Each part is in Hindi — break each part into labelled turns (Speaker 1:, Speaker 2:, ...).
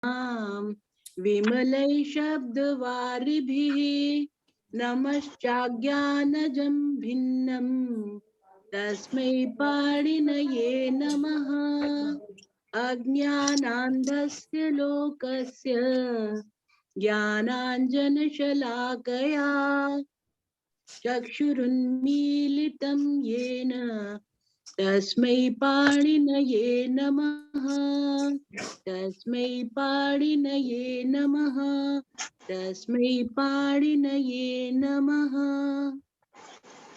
Speaker 1: विमलै शब्दवारिभिः नमश्चाज्ञानजं भिन्नम् तस्मै पाणिनये नमः। अज्ञानान्धस्य लोकस्य ज्ञानाञ्जनशलाकया चक्षुरुन्मीलितं येन तस्मै पाणिनये नमः। तस्मै पाणिनये नमः। तस्मै पाणिनये नमः।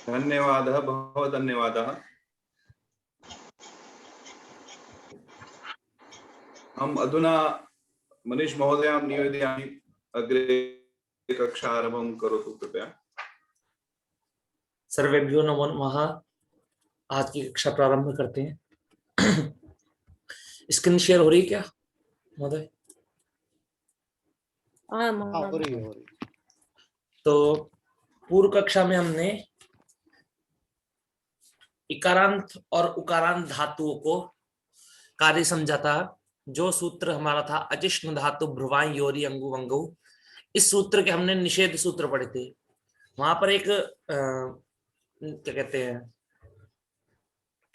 Speaker 2: धन्यवादः, बहुत धन्यवादः। हम अधुना मनीष महोदयां निवेदयामि अग्रे कक्षा आरम्भं करोतु कृपया।
Speaker 3: सर्वेभ्यो नमो नमः। आज की कक्षा प्रारंभ करते हैं। स्क्रीन शेयर हो रही है क्या महोदय?
Speaker 4: हो रही है।
Speaker 3: तो पूर्व कक्षा में हमने इकारांत और उकारांत धातुओं को कार्य समझा था। जो सूत्र हमारा था अजिष्ण धातु भ्रुवां योरी अंगु वंगु, इस सूत्र के हमने निषेध सूत्र पढ़े थे। वहां पर एक क्या कहते हैं,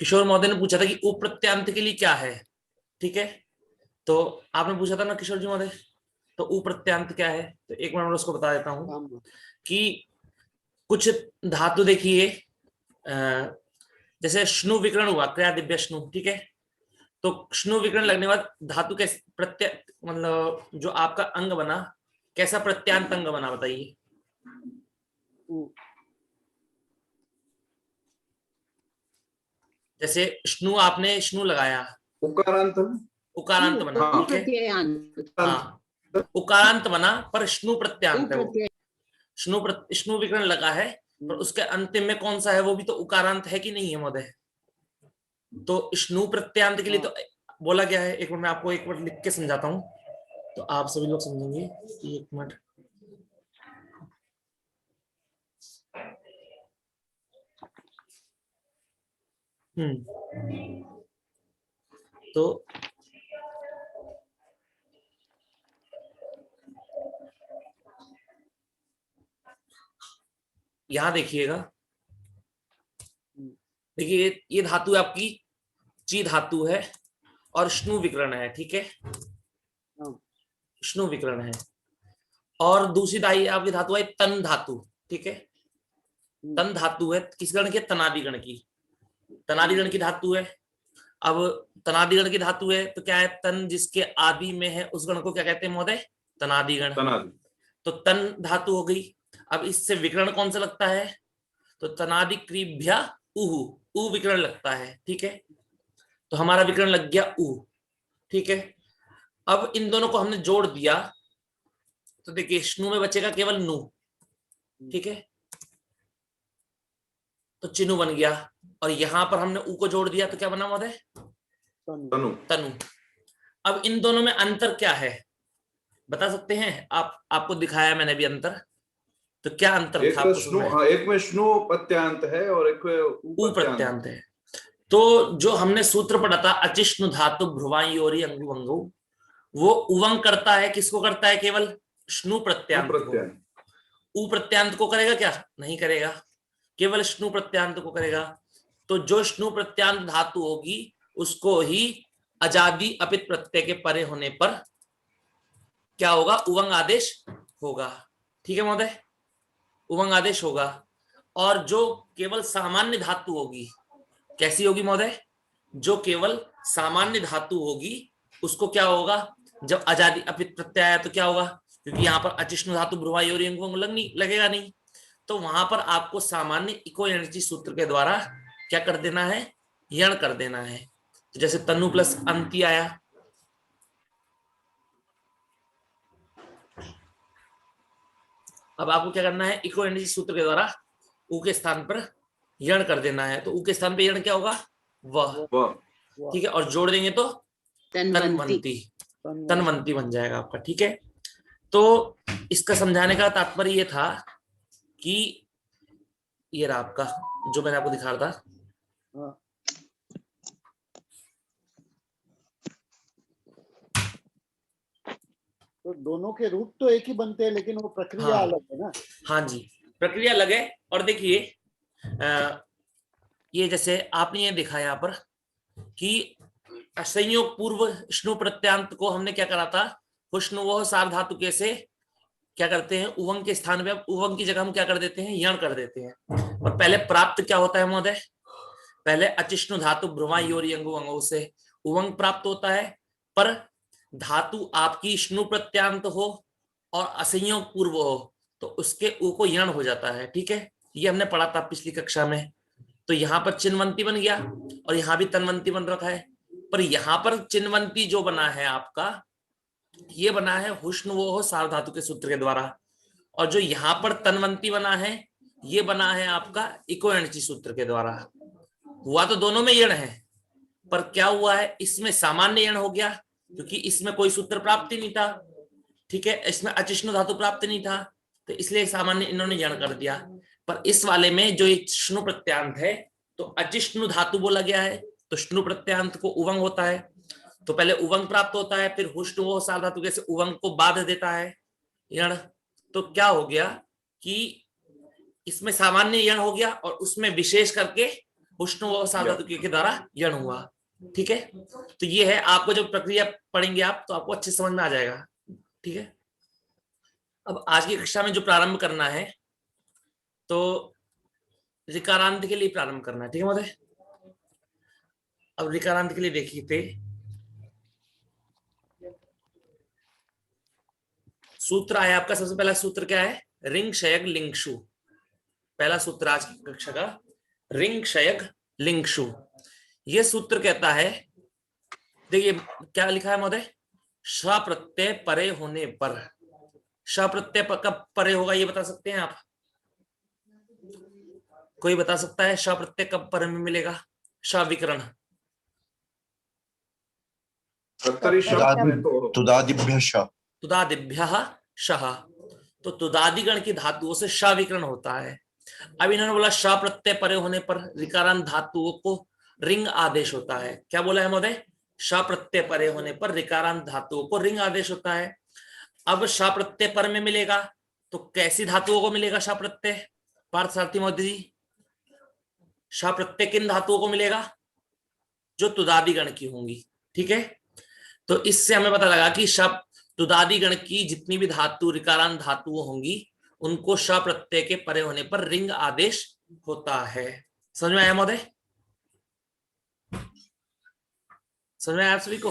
Speaker 3: किशोर महोदय ने पूछा था कि उप्रत्यांत के लिए क्या है। ठीक है, तो आपने पूछा था ना किशोर जी महोदय, तो उप्रत्यांत क्या है? तो एक मिनट में उसको बता देता हूं कि कुछ धातु देखिए, जैसे श्नु विकरण हुआ, क्रिया दिव्य श्नु। ठीक है, तो श्नु विकरण लगने के बाद धातु कैसे प्रत्य मतलब जो आपका अंग बना, कैसा प्रत्यांत अंग बना बताइए। जैसे श्नु, आपने श्नु लगाया,
Speaker 2: उकारांत
Speaker 3: उकारांत बना। ठीक है, हाँ, उकारांत बना पर श्नु प्रत्यांत है। श्नु विकरण लगा है, पर उसके अंतिम में कौन सा है, वो भी तो उकारांत है कि नहीं है महोदय? तो श्नु प्रत्यांत के लिए तो बोला गया है। एक मिनट मैं आपको एक मिनट लिख के समझाता हूं, तो आप सभी लोग समझेंगे। एक मिनट, तो यहां देखिएगा, देखिए ये धातु आपकी ची धातु है और श्नु विकरण है। ठीक है, श्नु विकरण है। और दूसरी दाई आपकी धातु है तन धातु। ठीक है, तन धातु है किस गण की? तनादिगण की। तनादिगण की धातु है। अब तनादिगण की धातु है तो क्या है, तन जिसके आदि में है उस गण को क्या कहते हैं महोदय? तनादिगण। तो तन धातु हो गई। अब इससे विकरण कौन सा लगता है? तो तनादि क्रीभ्या उहु, उ विकरण लगता है। ठीक है, तो हमारा विकरण लग गया उ। ठीक है, अब इन दोनों को हमने जोड़ दिया तो देखिए श्नु में बचेगा केवल नु। ठीक है, तो चिनु बन गया। और यहां पर हमने उ को जोड़ दिया तो क्या बना महोदय? तनु। तनु। अब इन दोनों में अंतर क्या है बता सकते हैं आप? आपको दिखाया मैंने भी अंतर, तो क्या अंतर था?
Speaker 2: एक में श्नु प्रत्यांत है और एक
Speaker 3: उ प्रत्यांत है। तो जो हमने सूत्र पढ़ा था अचिष्णु धातु भ्रुवां योरी अंगु वंगु, वो उवंग करता है, किसको करता है? केवल श्नु प्रत्यांत को। उ प्रत्यांत को करेगा क्या? नहीं करेगा, केवल श्नु प्रत्यांत को करेगा। तो जो श्नु प्रत्यांत धातु होगी उसको ही अजादि अपित प्रत्यय के परे होने पर क्या होगा? उवंग आदेश होगा। ठीक है महोदय, उवंग आदेश होगा। और जो केवल सामान्य धातु होगी, कैसी होगी महोदय? जो केवल सामान्य धातु होगी उसको क्या होगा? जब अजादि अपित प्रत्यय आया तो क्या होगा? क्योंकि यहाँ पर अचिष्णु धातु भ्रुवा योरी अंगु वंगु लगेगा नहीं, तो वहां पर आपको सामान्य इको एनर्जी सूत्र के द्वारा क्या कर देना है? यण कर देना है। तो जैसे तनु प्लस अंति आया, अब आपको क्या करना है? इको एनर्जी सूत्र के द्वारा उ के स्थान पर यण कर देना है। तो उ के स्थान पर यण क्या होगा? वह। ठीक है, और जोड़ देंगे तो तन्वंती, तन्वंती बन जाएगा आपका। ठीक है, तो इसका समझाने का तात्पर्य ये था कि ये रहा आपका जो मैंने आपको दिखा रहा था।
Speaker 4: तो दोनों के रूप तो एक ही बनते हैं, लेकिन वो प्रक्रिया
Speaker 3: हाँ।
Speaker 4: अलग है ना।
Speaker 3: हाँ जी, प्रक्रिया अलग है। और देखिए ये जैसे आपने ये देखा यहाँ पर कि संयोग पूर्व श्नु प्रत्यांत को हमने क्या करा था, हुष्णुवोः सार्वधातुके से क्या करते हैं, उवंग के स्थान पे उवंग की जगह हम क्या कर देते हैं, यण कर देते हैं। और पहले प्राप्त क्या होता है महोदय, पहले अचिष्णु धातु भ्रुवायोरी अंगु अंगों से उवंग प्राप्त होता है, पर धातु आपकी श्नु प्रत्यांत हो और असंयोग पूर्व हो तो उसके ऊ को यण हो जाता है। ठीक है, ये हमने पढ़ा था पिछली कक्षा में। तो यहाँ पर चिन्वंती बन गया और यहाँ भी तन्वंती बन रखा है, पर यहाँ पर चिन्वंती जो बना है आपका, ये बना है हुष्णुवोः सार्वधातु के सूत्र के द्वारा, और जो यहाँ पर तन्वंती बना है ये बना है आपका इको एणची सूत्र के द्वारा। हुआ तो दोनों में यण है, पर क्या हुआ है, इसमें सामान्य यण हो गया क्योंकि इसमें कोई सूत्र प्राप्त ही नहीं था। ठीक है, इसमें अचिष्णु धातु प्राप्त नहीं था तो इसलिए सामान्य इन्होंने यण कर दिया। पर इस वाले में जो एक श्नु प्रत्यांत है तो अचिष्णु धातु बोला गया है, तो श्नु प्रत्यांत को उवंग होता है, तो पहले उवंग प्राप्त होता है, फिर हुष्णुवोः सार्वधातुके से उवंग को बाध देता है यण। तो क्या हो गया कि इसमें सामान्य यण हो गया और उसमें विशेष करके हुष्णुवोः सार्वधातुके के द्वारा यण हुआ। ठीक है, तो ये है, आपको जब प्रक्रिया पढ़ेंगे आप तो आपको अच्छे समझ में आ जाएगा। ठीक है, अब आज की कक्षा में जो प्रारंभ करना है तो ऋकारांत के लिए प्रारंभ करना है। ठीक है महोदय, अब ऋकारांत के लिए देखिए थे सूत्र आया आपका। सबसे पहला सूत्र क्या है, रिंग शयग लिंगशु। पहला सूत्र आज की कक्षा का रिंग शयग लिंगशु। ये सूत्र कहता है, देखिए क्या लिखा है महोदय, श प्रत्यय परे होने पर। श प्रत्यय कब परे होगा ये बता सकते हैं आप, कोई बता सकता है श प्रत्यय कब परे में मिलेगा, श विकरण।
Speaker 5: तुदादिभ्यः श।
Speaker 3: तुदादिभ्यः शः, तो तुदादिगण की धातुओं से श विकरण होता है। अब इन्होंने बोला श प्रत्यय परे होने पर ऋकारांत धातुओं को रिंग आदेश होता है। क्या बोला है महोदय, श प्रत्यय परे होने पर ऋकारांत धातुओं को रिंग आदेश होता है। अब श प्रत्यय पर में मिलेगा तो कैसी धातुओं को मिलेगा श प्रत्यय, पार्थ सारथी महोदय जी, श प्रत्यय किन धातुओं को मिलेगा, जो तुदादि गण की होंगी। ठीक है, तो इससे हमें पता लगा कि श तुदादि गण की जितनी भी धातु ऋकारांत धातुओं होंगी उनको श प्रत्यय के परे होने पर रिंग आदेश होता है। समझ में आया महोदय, समझ में आया आप सभी को?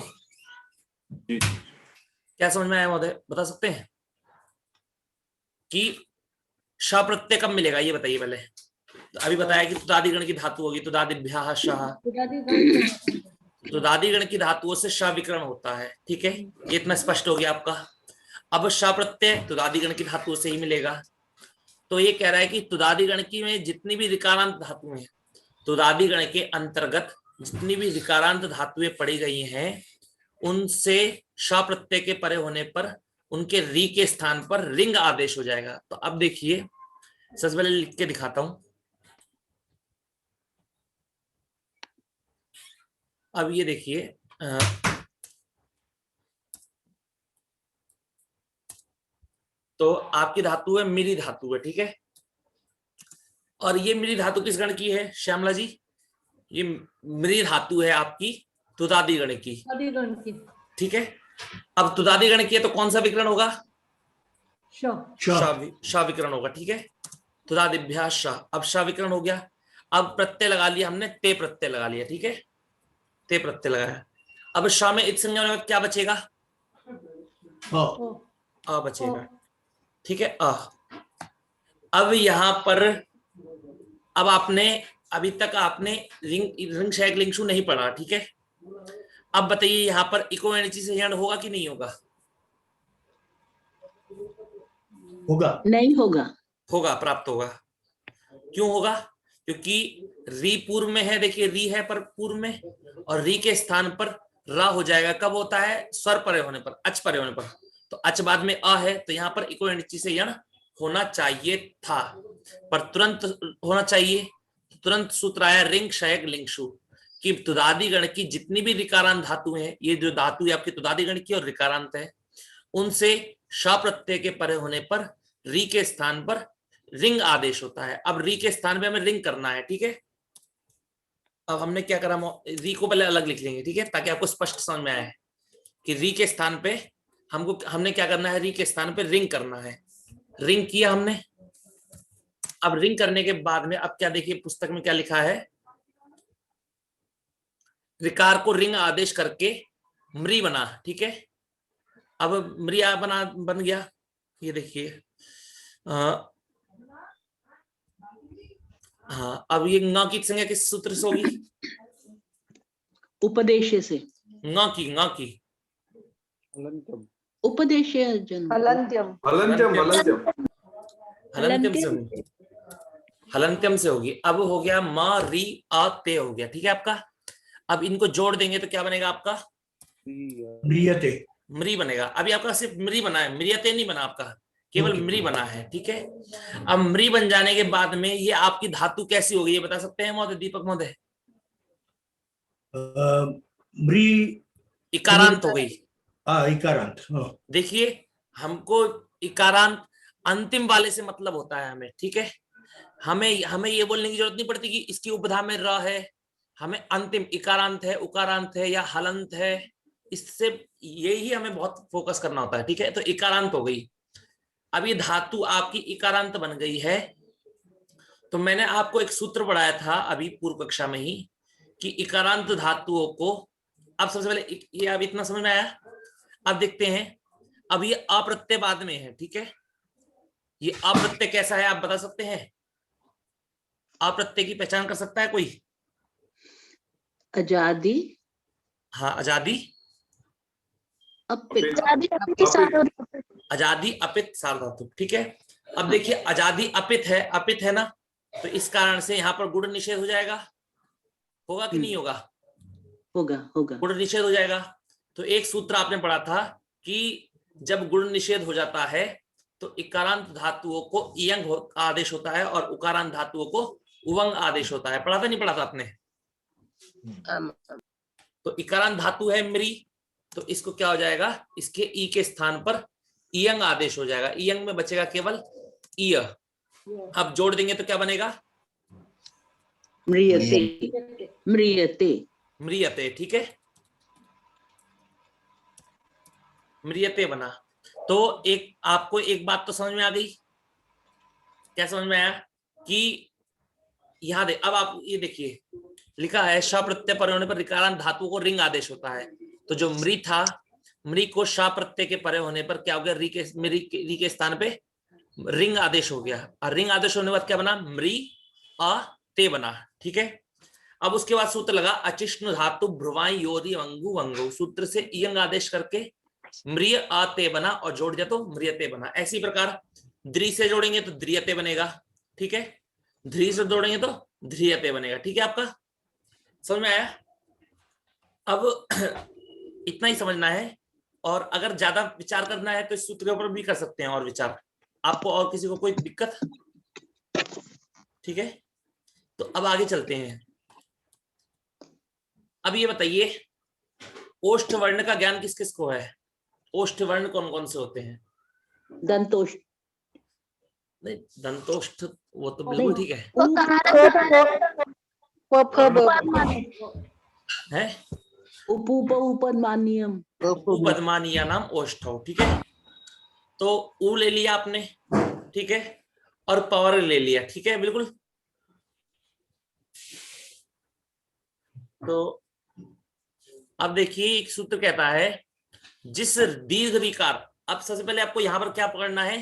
Speaker 3: क्या समझ में आया महोदय, बता सकते हैं कि श प्रत्यय कब मिलेगा ये बताइए पहले। तो अभी बताया कि तुदादि गण की धातु होगी, तुदादिभ्यः शः, तुदादि गण की धातुओं से श विकरण होता है। ठीक है, ये इतना स्पष्ट हो गया आपका। अब श प्रत्यय तुदादि गण की धातुओं से ही मिलेगा, तो ये कह रहा है कि तुदादि गण की में जितनी भी ऋकारांत धातुएं हैं, तुदादि गण के अंतर्गत जितनी भी ऋकारांत धातुएं पड़ी गई हैं उनसे श प्रत्यय के परे होने पर उनके री के स्थान पर रिंग आदेश हो जाएगा। तो अब देखिए, सबसे पहले लिख के दिखाता हूं। अब ये देखिए, तो आपकी धातु है मिरी धातु है। ठीक है, और ये मिरी धातु किस गण की है श्यामला जी, ये मिरी धातु है आपकी तुदादि गण की। ठीक है, अब तुदादि गण की है तो कौन सा विकरण होगा, श विकरण होगा। ठीक है, तुदादिभ्यः श, अब श विकरण हो गया। अब प्रत्यय लगा लिया हमने, ते प्रत्यय लगा लिया। ठीक है, ते प्रत्यय लगाया। अब श में इत संज्ञा में क्या बचेगा, अ बचेगा। ठीक है, अ। अब यहां पर अब आपने अभी तक आपने रिंग शयग लिंगशु नहीं पढ़ा। ठीक है, अब बताइए यहाँ पर इको एणची से यण होगा कि नहीं होगा,
Speaker 4: होगा,
Speaker 1: नहीं होगा,
Speaker 3: होगा, प्राप्त होगा। क्यों होगा, क्योंकि री पूर्व में है, देखिए री है पर पूर्व में, और री के स्थान पर रा हो जाएगा। कब होता है, स्वर परे होने पर, अच परे होने पर। तो अच बाद में अ है तो यहाँ पर इको एणची से यण होना चाहिए था, पर तुरंत होना चाहिए, तुरंत सूत्र आया रिंग शयग लिंगशु कि तुदादि गण की जितनी भी ऋकारांत धातु हैं, ये जो धातु है आपकी तुदादि गण की और ऋकारांत है, उनसे श प्रत्यय के परे होने पर री के स्थान पर रिंग आदेश होता है। अब री के स्थान पे हमें रिंग करना है, ठीक है। अब हमने क्या करा, री को पहले अलग लिख लेंगे, ठीक है, ताकि आपको स्पष्ट समझ में आए कि री के स्थान पे हमने क्या करना है, री के स्थान पे रिंग करना है। रिंग किया हमने। अब रिंग करने के बाद में अब क्या, देखिए पुस्तक में क्या लिखा है, रिकार को रिंग आदेश करके मृ बना, ठीक है। अब मृ बन गया, ये देखिए। हाँ, अब ये ङ की संज्ञा किस सूत्र से होगी?
Speaker 1: उपदेश से।
Speaker 3: ङ की
Speaker 1: उपदेश अर्जुन।
Speaker 2: हलंत्यम हलंत्यम
Speaker 3: हलंत्यम से होगी। अब हो गया म री अ ते हो गया, ठीक है आपका। अब इनको जोड़ देंगे तो क्या बनेगा आपका?
Speaker 4: म्रियते।
Speaker 3: मृ बनेगा। अभी आपका सिर्फ मृ बना है, मृयते नहीं बना आपका, केवल मृ बना है, ठीक है। अब मृ बन जाने के बाद में ये आपकी धातु कैसी होगी, ये बता सकते हैं महोदय, दीपक महोदय?
Speaker 4: म्रि
Speaker 3: इकारांत हो गई।
Speaker 4: इकारांत।
Speaker 3: देखिए, हमको इकारांत अंतिम वाले से मतलब होता है हमें, ठीक है। हमें ये बोलने की जरूरत नहीं पड़ती कि इसकी उपधा में र है, हमें अंतिम इकारांत है, उकारांत है या हलंत है, इससे यही हमें बहुत फोकस करना होता है, ठीक है। तो इकारांत हो गई। अब ये धातु आपकी इकारांत बन गई है। तो मैंने आपको एक सूत्र पढ़ाया था अभी पूर्व कक्षा में ही कि इकारांत धातुओं को, अब सबसे पहले ये अब इतना समझ में आया। अब देखते हैं, अब ये अप्रत्यय बाद में है, ठीक है। ये अप्रत्यय कैसा है आप बता सकते हैं? अप्रत्यय की पहचान कर सकता है कोई?
Speaker 1: आजादी,
Speaker 3: हाँ, आजादी,
Speaker 1: अपित,
Speaker 3: आजादी अपित सार्वधातुक, ठीक है। अब देखिए, आजादी अपित है ना, तो इस कारण से यहाँ पर गुण निषेध हो जाएगा, होगा कि नहीं होगा?
Speaker 1: होगा होगा।
Speaker 3: गुण निषेध हो जाएगा। तो एक सूत्र आपने पढ़ा था कि जब गुण निषेध हो जाता है तो इकारांत धातुओं को इयंग आदेश होता है और उकारांत धातुओं को उवंग आदेश होता है। पढ़ा था नहीं पढ़ा था आपने? तो इकारांत धातु है मृ, तो इसको क्या हो जाएगा, इसके ई के स्थान पर इयंग आदेश हो जाएगा। इयंग में बचेगा केवल इय। अब जोड़ देंगे तो क्या बनेगा?
Speaker 1: म्रियते, म्रियते,
Speaker 3: म्रियते, ठीक है, म्रियते बना। तो एक आपको एक बात तो समझ में आ गई, क्या समझ में आया कि यहां अब आप ये देखिए, लिखा है श प्रत्यय परे होने पर ऋकारांत धातु को रिंग आदेश होता है। तो जो मृ था, मृ को श प्रत्यय के परे होने पर क्या हो गया, री के स्थान पे रिंग आदेश हो गया। और रिंग आदेश होने के बाद क्या बना, मृ अ ते बना, ठीक है। अब उसके बाद सूत्र लगा अचिष्णु धातु भ्रुवाई योरि अंगु अंगु, सूत्र से इयंग आदेश करके मृय आते बना और जोड़ दिया तो मृयते बना। ऐसी प्रकार द्रि से जोड़ेंगे तो द्रियते बनेगा, ठीक है। ध्री से जोड़ेंगे तो ध्रियते बनेगा, ठीक है। आपका समझ में आया? अब इतना ही समझना है, और अगर ज्यादा विचार करना है तो इस सूत्र के ऊपर भी कर सकते हैं और विचार, आपको और किसी को कोई दिक्कत? ठीक है, तो अब आगे चलते हैं। अब ये बताइए, ओष्ठ वर्ण का ज्ञान किस किस को है? ओष्ठ वर्ण कौन कौन से होते हैं?
Speaker 1: दंतोष्ठ,
Speaker 3: नहीं, दंतोष्ठ वो तो बिल्कुल ठीक है, है?
Speaker 1: उपदमान्यम,
Speaker 3: उपदमानीय नाम ओष्ठौ, ठीक है। तो ऊ ले लिया आपने, ठीक है, और पावर ले लिया, ठीक है, बिल्कुल। तो अब देखिए, एक सूत्र कहता है जिस दीर्घ रिकार, अब सबसे पहले आपको यहां पर क्या पकड़ना है,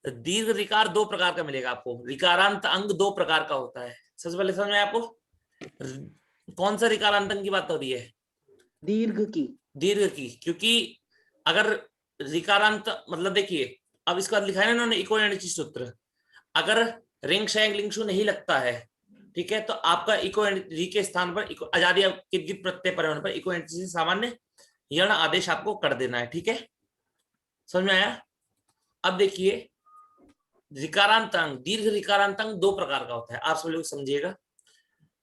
Speaker 3: दीर्घ रिकार दो प्रकार का मिलेगा आपको, रिकारांत अंग दो प्रकार का होता है। सबसे पहले समझ में आपको कौन सा रिकारांत अंग की बात हो रही है?
Speaker 1: दीर्घ की,
Speaker 3: दीर्घ की, क्योंकि अगर रिकारांत मतलब देखिए, अब इसका लिखा है ना इन्होंने इको एनर्जी सूत्र, अगर रिंग शैंग लिंगशु नहीं लगता है, ठीक है, तो आपका इको री के स्थान पर आजादी कित प्रत्यय पर होने पर इको एनर्जी से सामान्य यण आदेश आपको कर देना है, ठीक है, समझ में आया? अब देखिए, रिकारांतांग, दीर्घ रिकारांतांग दो प्रकार का होता है, आप सब लोग समझिएगा।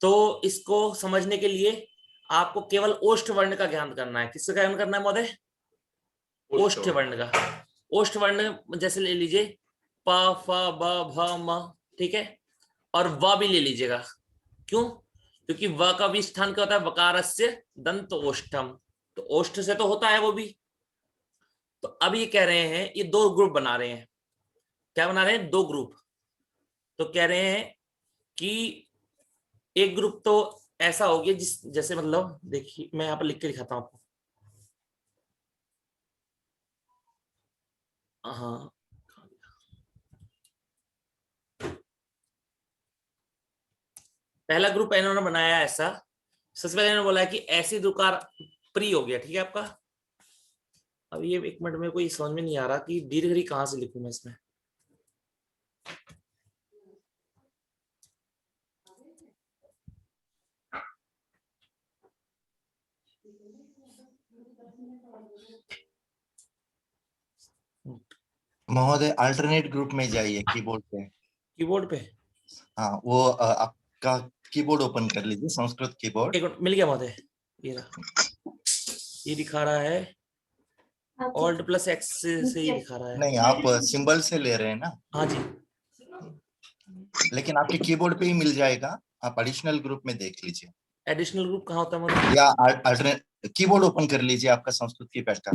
Speaker 3: तो इसको समझने के लिए आपको केवल ओष्ठ वर्ण का ज्ञान करना है। किसका ज्ञान करना है महोदय? ओष्ठ वर्ण का। ओष्ठ वर्ण जैसे ले लीजिए प फ ब भ म, ठीक है, और व भी ले लीजिएगा। क्यों? क्योंकि व का भी स्थान क्या होता है, वकारस्य दंत ओष्ठम, तो ओष्ठ से तो होता है वो भी। तो अब ये कह रहे हैं, ये दो ग्रुप बना रहे हैं। क्या बना रहे हैं? दो ग्रुप। तो कह रहे हैं कि एक ग्रुप तो ऐसा हो गया जिस जैसे मतलब देखिए मैं यहाँ पर लिख के दिखाता हूँ आपको। हाँ, पहला ग्रुप इन्होंने बनाया ऐसा। सबसे पहले इन्होंने बोला है कि ऐसी दुकार प्री हो गया, ठीक है आपका। अब ये एक मिनट में कोई समझ में नहीं आ रहा कि दीर्घ री कहां से लिखूं मैं इसमें।
Speaker 5: महोदय अल्टरनेट ग्रुप में जाइए कीबोर्ड पे।
Speaker 3: कीबोर्ड पे
Speaker 5: हाँ वो आपका कीबोर्ड ओपन कर लीजिए, संस्कृत कीबोर्ड।
Speaker 3: एक मिनट, मिल गया महोदय। ये रहा, ये दिखा रहा है ऑल्ट प्लस एक्स से ही दिखा रहा है।
Speaker 5: नहीं आप सिंबल से ले रहे हैं ना,
Speaker 3: हाँ जी,
Speaker 5: लेकिन आपके कीबोर्ड पे ही मिल जाएगा। आप एडिशनल ग्रुप में देख लीजिए,
Speaker 3: एडिशनल ग्रुप कहाँ होता है मतलब?
Speaker 5: या अल्टरनेट कीबोर्ड ओपन कर लीजिए आपका संस्कृत कीपैड का।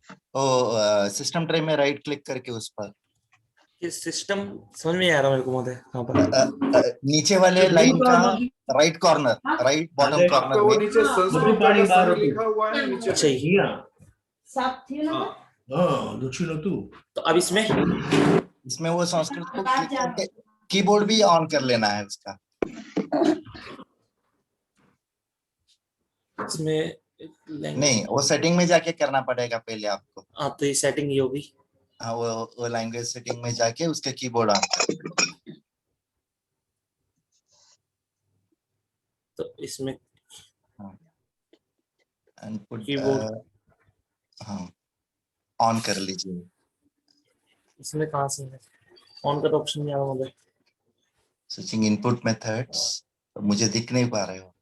Speaker 5: तो सिस्टम ट्रे में राइट क्लिक करके उस पर
Speaker 3: ये सिस्टम समझ में नहीं आ रहा मेरे को महोदय, कहाँ पर?
Speaker 5: नीचे वाले लाइन का राइट कॉर्नर, राइट बॉटम
Speaker 4: अरे,
Speaker 5: कॉर्नर
Speaker 2: आपका वो
Speaker 5: में
Speaker 2: नीचे संस्कृत
Speaker 4: पानी
Speaker 2: का
Speaker 4: बाहर
Speaker 2: सभी लिखा हुआ है नीचे।
Speaker 3: अच्छा ये।
Speaker 4: Iya.
Speaker 2: हाँ,
Speaker 4: Lucino tu.
Speaker 3: तो अब इसमें
Speaker 5: इसमें वो संस्कृत को क्लिक करके कीबोर्ड भी ऑन कर लेना है उसका।
Speaker 3: इसमें
Speaker 5: नहीं वो सेटिंग में जाके करना पड़ेगा पहले आपको।
Speaker 3: हाँ, तो ये सेटिंग ये होगी।
Speaker 5: हाँ वो लैंग्वेज सेटिंग में जाके उसके कीबोर्ड ऑन कर।
Speaker 3: तो इसमें
Speaker 5: इनपुट
Speaker 3: कीबोर्ड
Speaker 5: हाँ ऑन कर लीजिए।
Speaker 3: इसमें कहाँ से है? ऑन का तो ऑप्शन नहीं आ रहा महोदय।
Speaker 5: स्विचिंग इनपुट मेथड्स, मुझे दिख नहीं पा रहे हो।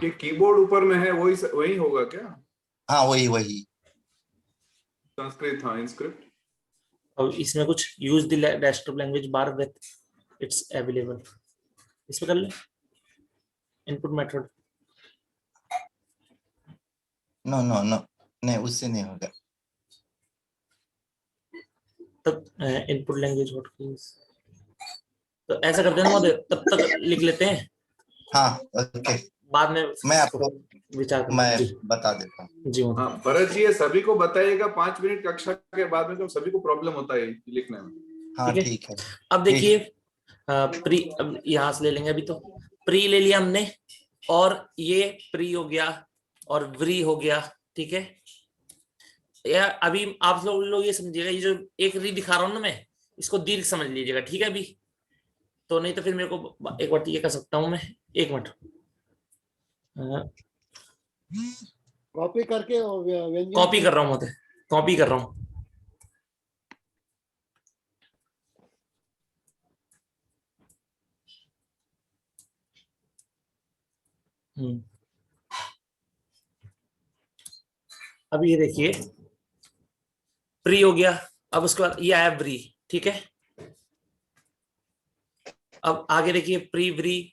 Speaker 2: ये कीबोर्ड ऊपर में है, वही वही होगा क्या?
Speaker 5: हाँ वही
Speaker 2: संस्कृत, हाँ इंस्क्रिप्ट।
Speaker 3: अब इसमें कुछ use the desktop language bar with its available, इसमें कर ले इनपुट मेथड।
Speaker 5: नो नहीं उससे नहीं होगा।
Speaker 3: तब इनपुट लैंग्वेज व्हाट कीज, तो ऐसा करते हैं ना, तब तक लिख लेते हैं,
Speaker 5: हाँ ओके,
Speaker 3: बाद में
Speaker 5: मैं आपको
Speaker 3: विचार
Speaker 5: मैं
Speaker 3: करेंगे।
Speaker 5: बता देता हूँ।
Speaker 3: जी
Speaker 2: हाँ भरत जी, ये सभी को बताइएगा 5 मिनट कक्षा के बाद में, तो सभी को प्रॉब्लम होता है लिखने में।
Speaker 5: हाँ
Speaker 3: ठीक है।
Speaker 5: ठीक है।
Speaker 3: अब देखिए प्री, अब यहाँ से ले लेंगे। अभी तो प्री ले लिया हमने, और ये प्री हो गया और व्री हो गया, ठीक है। या अभी आप लोग ये समझिएगा, ये जो एक री दिखा रहा हूँ ना मैं, इसको दीर्घ समझ लीजिएगा, ठीक है। अभी तो नहीं तो फिर मेरे को एक बार ये कर सकता हूँ मैं, एक मिनट
Speaker 6: कॉपी करके
Speaker 3: कॉपी कर रहा हूँ महोदय, कॉपी कर रहा हूँ। अब ये देखिए प्री हो गया, अब उसके बाद ये आया व्री, ठीक है। अब आगे देखिए प्री व्री,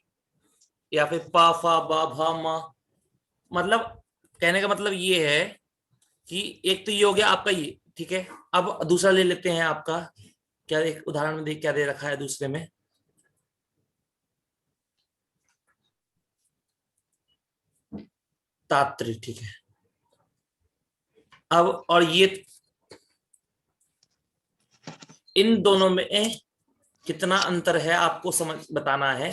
Speaker 3: या फिर पा फा बा भा मा। मतलब कहने का मतलब ये है कि एक तो ये हो गया आपका ये, ठीक है। अब दूसरा ले लेते हैं आपका, क्या एक उदाहरण में देख क्या दे रखा है दूसरे में। तात्री, ठीक है। अब और ये इन दोनों में कितना अंतर है आपको समझ बताना है।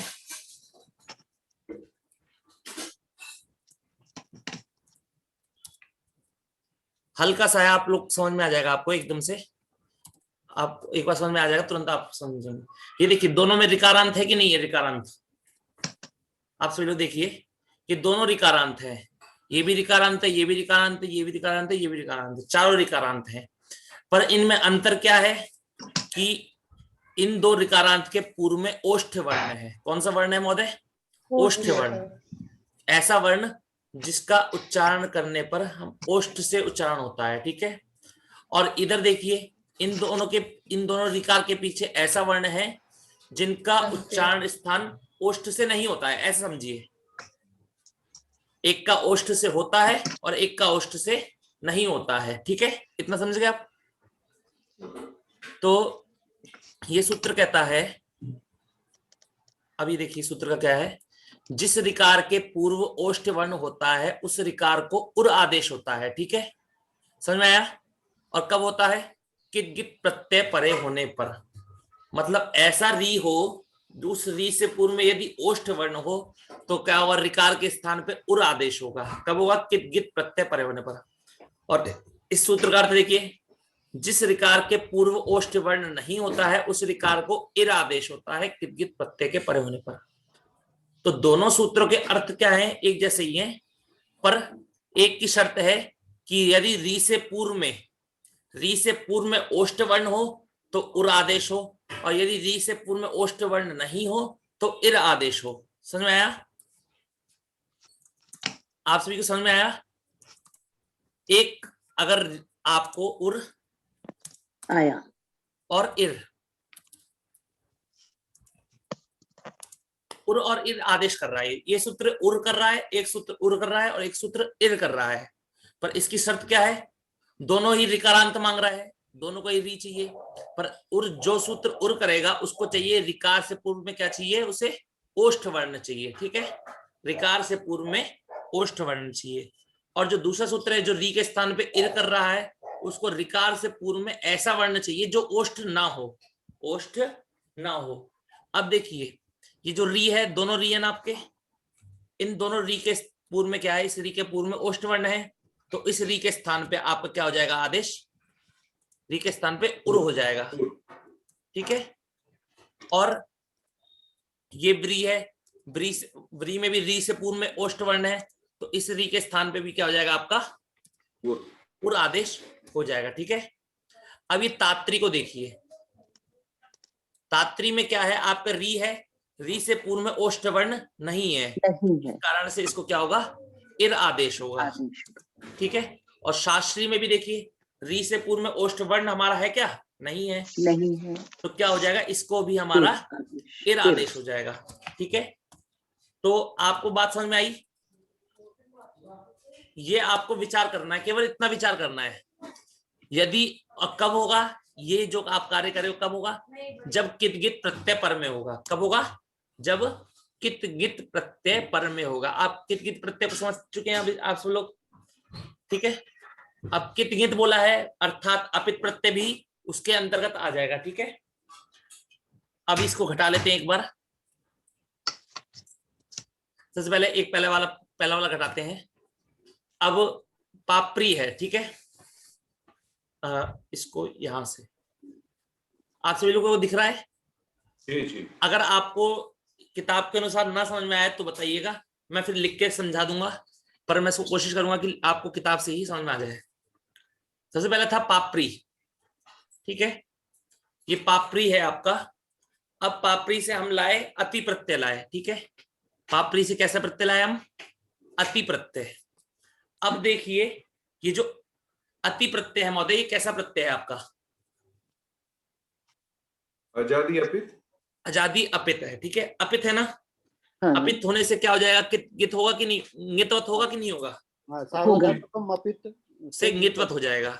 Speaker 3: हल्का सा है, आप लोग समझ में आ जाएगा आपको एकदम से, आप एक बार समझ में आ जाएगा तुरंत आप समझेंगे। ये देखिए दोनों में रिकारांत है कि नहीं है रिकारांत, आप सभी लोग देखिए ये दोनों रिकारांत है, ये भी रिकारांत है, ये भी रिकारांत है, ये भी रिकारांत है, ये भी रिकारांत है, चारों रिकारांत है। पर इनमें अंतर क्या है कि इन दो ऋकारांत के पूर्व में ओष्ठ वर्ण है। कौन सा वर्ण है महोदय? ओष्ठ वर्ण। ऐसा वर्ण जिसका उच्चारण करने पर हम ओष्ठ से उच्चारण होता है, ठीक है। और इधर देखिए इन दोनों ऋकार के पीछे ऐसा वर्ण है जिनका उच्चारण स्थान ओष्ठ से नहीं होता है, ऐसा समझिए। एक का ओष्ठ से होता है और एक का ओष्ठ से नहीं होता है, ठीक है। इतना समझ गए आप? तो ये सूत्र कहता है, अभी देखिए सूत्र का क्या है, जिस ऋकार के पूर्व ओष्ठ वर्ण होता है उस ऋकार को उर आदेश होता है, ठीक है। समझ में आया? और कब होता है? कित गित प्रत्यय परे होने पर। मतलब ऐसा री हो, उस री से पूर्व में यदि ओष्ठ वर्ण हो तो क्या होगा? ऋकार के स्थान पे उर आदेश होगा। कब होगा? कित गित प्रत्यय परे होने पर। और इस सूत्र का अर्थ देखिए, जिस ऋकार के पूर्व ओष्ठ वर्ण नहीं होता है उस ऋकार को इर आदेश होता है कित गित प्रत्यय के परे होने पर। तो दोनों सूत्रों के अर्थ क्या है? एक जैसे ही है, पर एक की शर्त है कि यदि री से पूर्व में ओष्ठ वर्ण हो तो उर आदेश हो, और यदि री से पूर्व में ओष्ठ वर्ण नहीं हो तो इर आदेश हो। समझ में आया? आप सभी को समझ में आया? एक अगर आपको उर
Speaker 1: आया
Speaker 3: और इर और इर आदेश कर रहा है, ये सूत्र उर कर रहा है, एक सूत्र उर कर रहा है और एक सूत्र इर कर रहा है। पर इसकी शर्त क्या है? दोनों ही ऋकारांत मांग रहा है, दोनों को ही री चाहिए। पर उर, जो सूत्र उर करेगा उसको चाहिए ऋकार से पूर्व में क्या चाहिए? उसे ओष्ठ वर्ण चाहिए, ठीक है। ऋकार से पूर्व में ओष्ठ वर्ण चाहिए। और जो दूसरा सूत्र है जो री के स्थान पे इर कर रहा है, उसको ऋकार से पूर्व में ऐसा वर्ण चाहिए जो ओष्ठ ना हो, ओष्ठ ना हो। अब देखिए ये जो री है, दोनों री है ना आपके, इन दोनों री के पूर्व में क्या है? इस री के पूर्व में ओष्ठ वर्ण है, तो इस री के स्थान पे आपका क्या हो जाएगा? आदेश री के स्थान पे उर हो जाएगा, ठीक है। और ये ब्री है, ब्री में भी री से पूर्व में ओष्ठ वर्ण है, तो इस री के स्थान पे भी क्या हो जाएगा? आपका उर आदेश हो जाएगा, ठीक है। अब ये तात्री को देखिए, तात्री में क्या है? आपका री है, री से पूर्व में ओष्ठ वर्ण नहीं है,
Speaker 1: नहीं है,
Speaker 3: कारण से इसको क्या होगा? इर आदेश होगा,
Speaker 1: आदेश
Speaker 3: ठीक है। और शास्त्री में भी देखिए री से पूर्व में ओष्ठ वर्ण हमारा है क्या? नहीं है,
Speaker 1: नहीं है,
Speaker 3: तो क्या हो जाएगा? इसको भी हमारा इर आदेश हो जाएगा, ठीक है। तो आपको बात समझ में आई? ये आपको विचार करना है, केवल इतना विचार करना है। यदि कब होगा ये जो आप कार्य कर रहे हो? कब होगा? जब कित गित प्रत्यय पर में होगा। कब होगा? जब कित गित प्रत्यय पर में होगा। आप कित गित प्रत्यय को समझ चुके हैं अभी आप सब लोग, ठीक है। अब कित गित बोला है अर्थात अपित प्रत्यय भी उसके अंतर्गत आ जाएगा, ठीक है। अब इसको घटा लेते हैं एक बार। सबसे पहले एक पहला वाला घटाते हैं। अब पापरी है, ठीक है। इसको यहां से आप सभी लोगों को दिख रहा है?
Speaker 2: जी।
Speaker 3: अगर आपको किताब के अनुसार ना समझ में आए तो बताइएगा, मैं फिर लिख के समझा दूंगा, पर मैं कोशिश करूंगा कि आपको किताब से ही समझ में आ जाए। सबसे पहले था पापरी, ठीक है। ये पापरी है आपका। अब पापरी से हम लाए अति प्रत्यय लाए, ठीक है। पापरी से कैसा प्रत्यय लाए हम? अति प्रत्यय। अब देखिए ये जो अति प्रत्यय है महोदय, ये कैसा प्रत्यय है आपका?
Speaker 2: आजादी अपित,
Speaker 3: आजादी अपित है, ठीक है। अपित है ना?
Speaker 1: हाँ,
Speaker 3: अपित होने से क्या हो जाएगा? गित होगा कि नहीं? गितवत होगा कि नहीं होगा?
Speaker 6: हाँ, सार्वधातुकम अपित
Speaker 3: से गितवत हो जाएगा।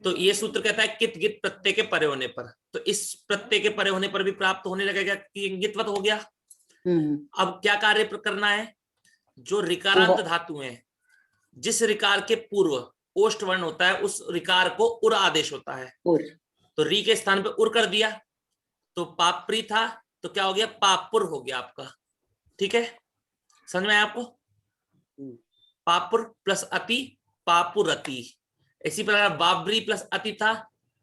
Speaker 3: तो ये सूत्र कहता है कित गित प्रत्यय के परे होने पर। तो इस प्रत्यय के परे होने पर भी प्राप्त होने लगेगा कि गितवत हो गया। अब क्या कार्य करना है? जो ऋकारांत धातु है, जिस ऋकार के पूर्व ओष्ठ वर्ण होता है उस ऋकार को उर आदेश होता है। तो री के स्थान पे उर कर दिया, तो पापरी था तो क्या हो गया? पापुर हो गया आपका, ठीक है। समझ में आया आपको? पापुर प्लस अति पापुरति। इसी प्रकार वावरी प्लस अति था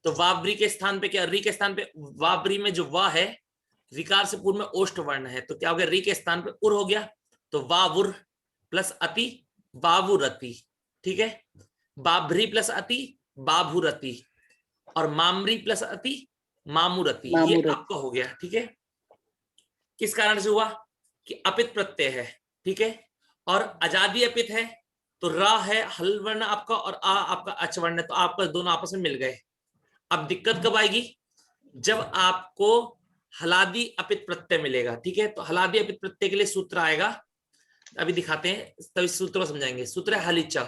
Speaker 3: तो वावरी के स्थान पे क्या? री के स्थान पे वावरी में जो वा है ऋकार से पूर्व में ओष्ठ वर्ण है, तो क्या हो गया? री के स्थान पे उर हो गया, तो वावुर प्लस अति बावुरति, ठीक है। बाभरी प्लस अति बाभुरति और मामरी प्लस अति मामुरति, ये
Speaker 1: मामुरति।
Speaker 3: आपका हो गया, ठीक है। किस कारण से हुआ कि अपित प्रत्यय है, ठीक है, और अजादी अपित है, तो र है हल वर्ण आपका और आ आपका अच वर्ण है, तो आपका दोनों आपस में मिल गए। अब दिक्कत कब आएगी, जब आपको हलादी अपित प्रत्यय मिलेगा, ठीक है। तो हलादी अपित प्रत्यय के लिए सूत्र आएगा, अभी दिखाते हैं, तभी सूत्र को समझाएंगे। सूत्र है हलिचा,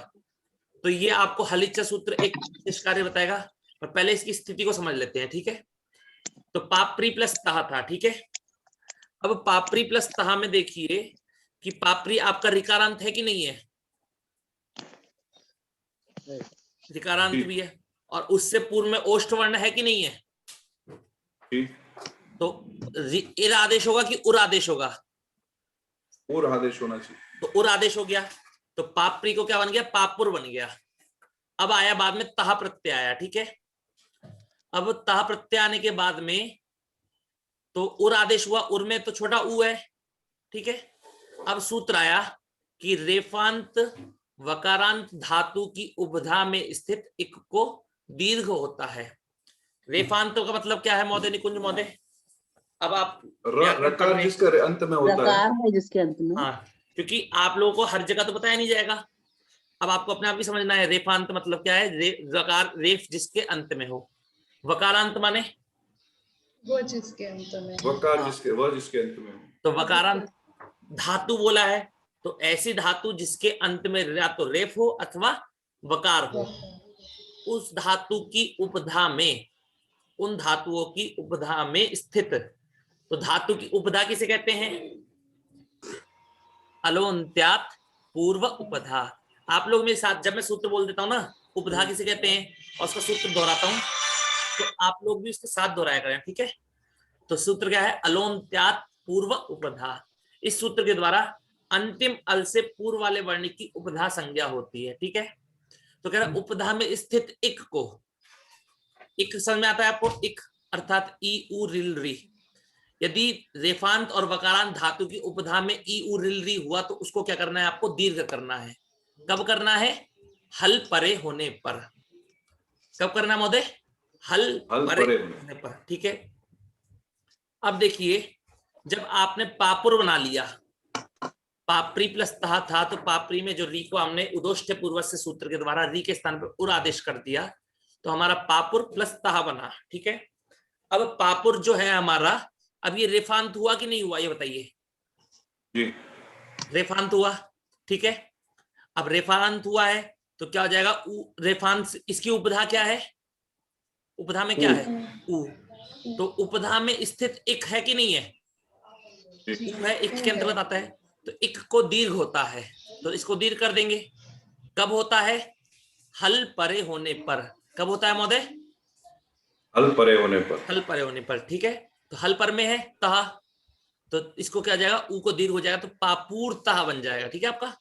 Speaker 3: तो ये आपको हलिचा सूत्र एक विशेष कार्य बताएगा, पर पहले इसकी स्थिति को समझ लेते हैं, ठीक है। तो पापरी प्लस तह था, ठीक है। अब पापरी प्लस तह में देखिए कि पापरी आपका रिकारांत है कि नहीं है, रिकारांत भी है, और उससे पूर्व में ओष्ठ वर्ण है कि नहीं है, तो इर आदेश होगा कि उर आदेश होगा,
Speaker 2: और आदेश होना चाहिए,
Speaker 3: तो उर आदेश हो गया, तो पापरी को क्या बन गया, पापुर बन गया। अब आया बाद में तह प्रत्यय आया, ठीक है। अब तह प्रत्यय आने के बाद में तो उर आदेश हुआ, उर में तो छोटा ऊ है, ठीक है। अब सूत्र आया कि रेफांत वकारांत धातु की उपधा में स्थित इक को दीर्घ होता है। रेफांत का मतलब क्या है महोदय, निकुंज महोदय? अब आप
Speaker 2: रकार जिसके अंत में होता है,
Speaker 1: रकार है जिसके अंत में।
Speaker 3: हाँ, क्योंकि आप लोगों को हर जगह तो बताया नहीं जाएगा, अब आपको अपने आप ही समझना है। रेफांत मतलब क्या है, रकार रेफ जिसके अंत में हो। वकारांत माने
Speaker 7: वो जिसके अंत में,
Speaker 2: वकार जिसके, वह जिसके अंत में हो।
Speaker 3: तो वकारांत धातु बोला है, तो ऐसी धातु जिसके अंत में या तो रेफ हो अथवा वकार हो, उस धातु की उपधा में, उन धातुओं की उपधा में स्थित। तो धातु की उपधा किसे कहते हैं, अलोन्त्यात पूर्व उपधा। आप लोग मेरे साथ, जब मैं सूत्र बोल देता हूं ना, उपधा किसे कहते हैं और उसका सूत्र दोहराता हूं, तो आप लोग भी उसके साथ दोहराया करें, ठीक है। तो सूत्र क्या है, अलोन्त्यात पूर्व उपधा। इस सूत्र के द्वारा अंतिम अल से पूर्व वाले वर्ण की उपधा संज्ञा होती है, ठीक है। तो कह रहा उपधा में स्थित इक को, इक समझ में आता है आपको, इक अर्थात ई उ रिल री। यदि रेफांत और वकारांत धातु की उपधा में ई उ रिल री हुआ, तो उसको क्या करना है, आपको दीर्घ करना है। कब करना है, हल परे होने पर। कब करना है महोदय, हल परे होने पर, ठीक है। अब देखिए, जब आपने पापुर बना लिया, पापरी प्लस तह था, तो पापरी में जो री को हमने उदोष्ट पूर्वज से सूत्र के द्वारा री के स्थान पर उर आदेश कर दिया, तो हमारा पापुर प्लस तह बना, ठीक है। अब पापुर जो है हमारा, अब ये रेफांत हुआ कि नहीं हुआ, ये बताइए
Speaker 2: जी,
Speaker 3: रेफांत हुआ, ठीक है। अब रेफांत हुआ है तो क्या हो जाएगा, रेफांत, इसकी उपधा क्या है, उपधा में क्या है, उ, तो उपधा में स्थित इक है कि नहीं है, उ है, इक के अंतर्गत आता है, तो इक को दीर्घ होता है, तो इसको दीर्घ कर देंगे। कब होता है, हल परे होने पर। कब होता है महोदय,
Speaker 2: हल परे होने पर,
Speaker 3: हल परे होने पर, ठीक है। तो हल पर में है तह, तो इसको क्या जाएगा, ऊ को दीर्घ हो जाएगा, तो पापूर तह बन जाएगा, ठीक है। आपका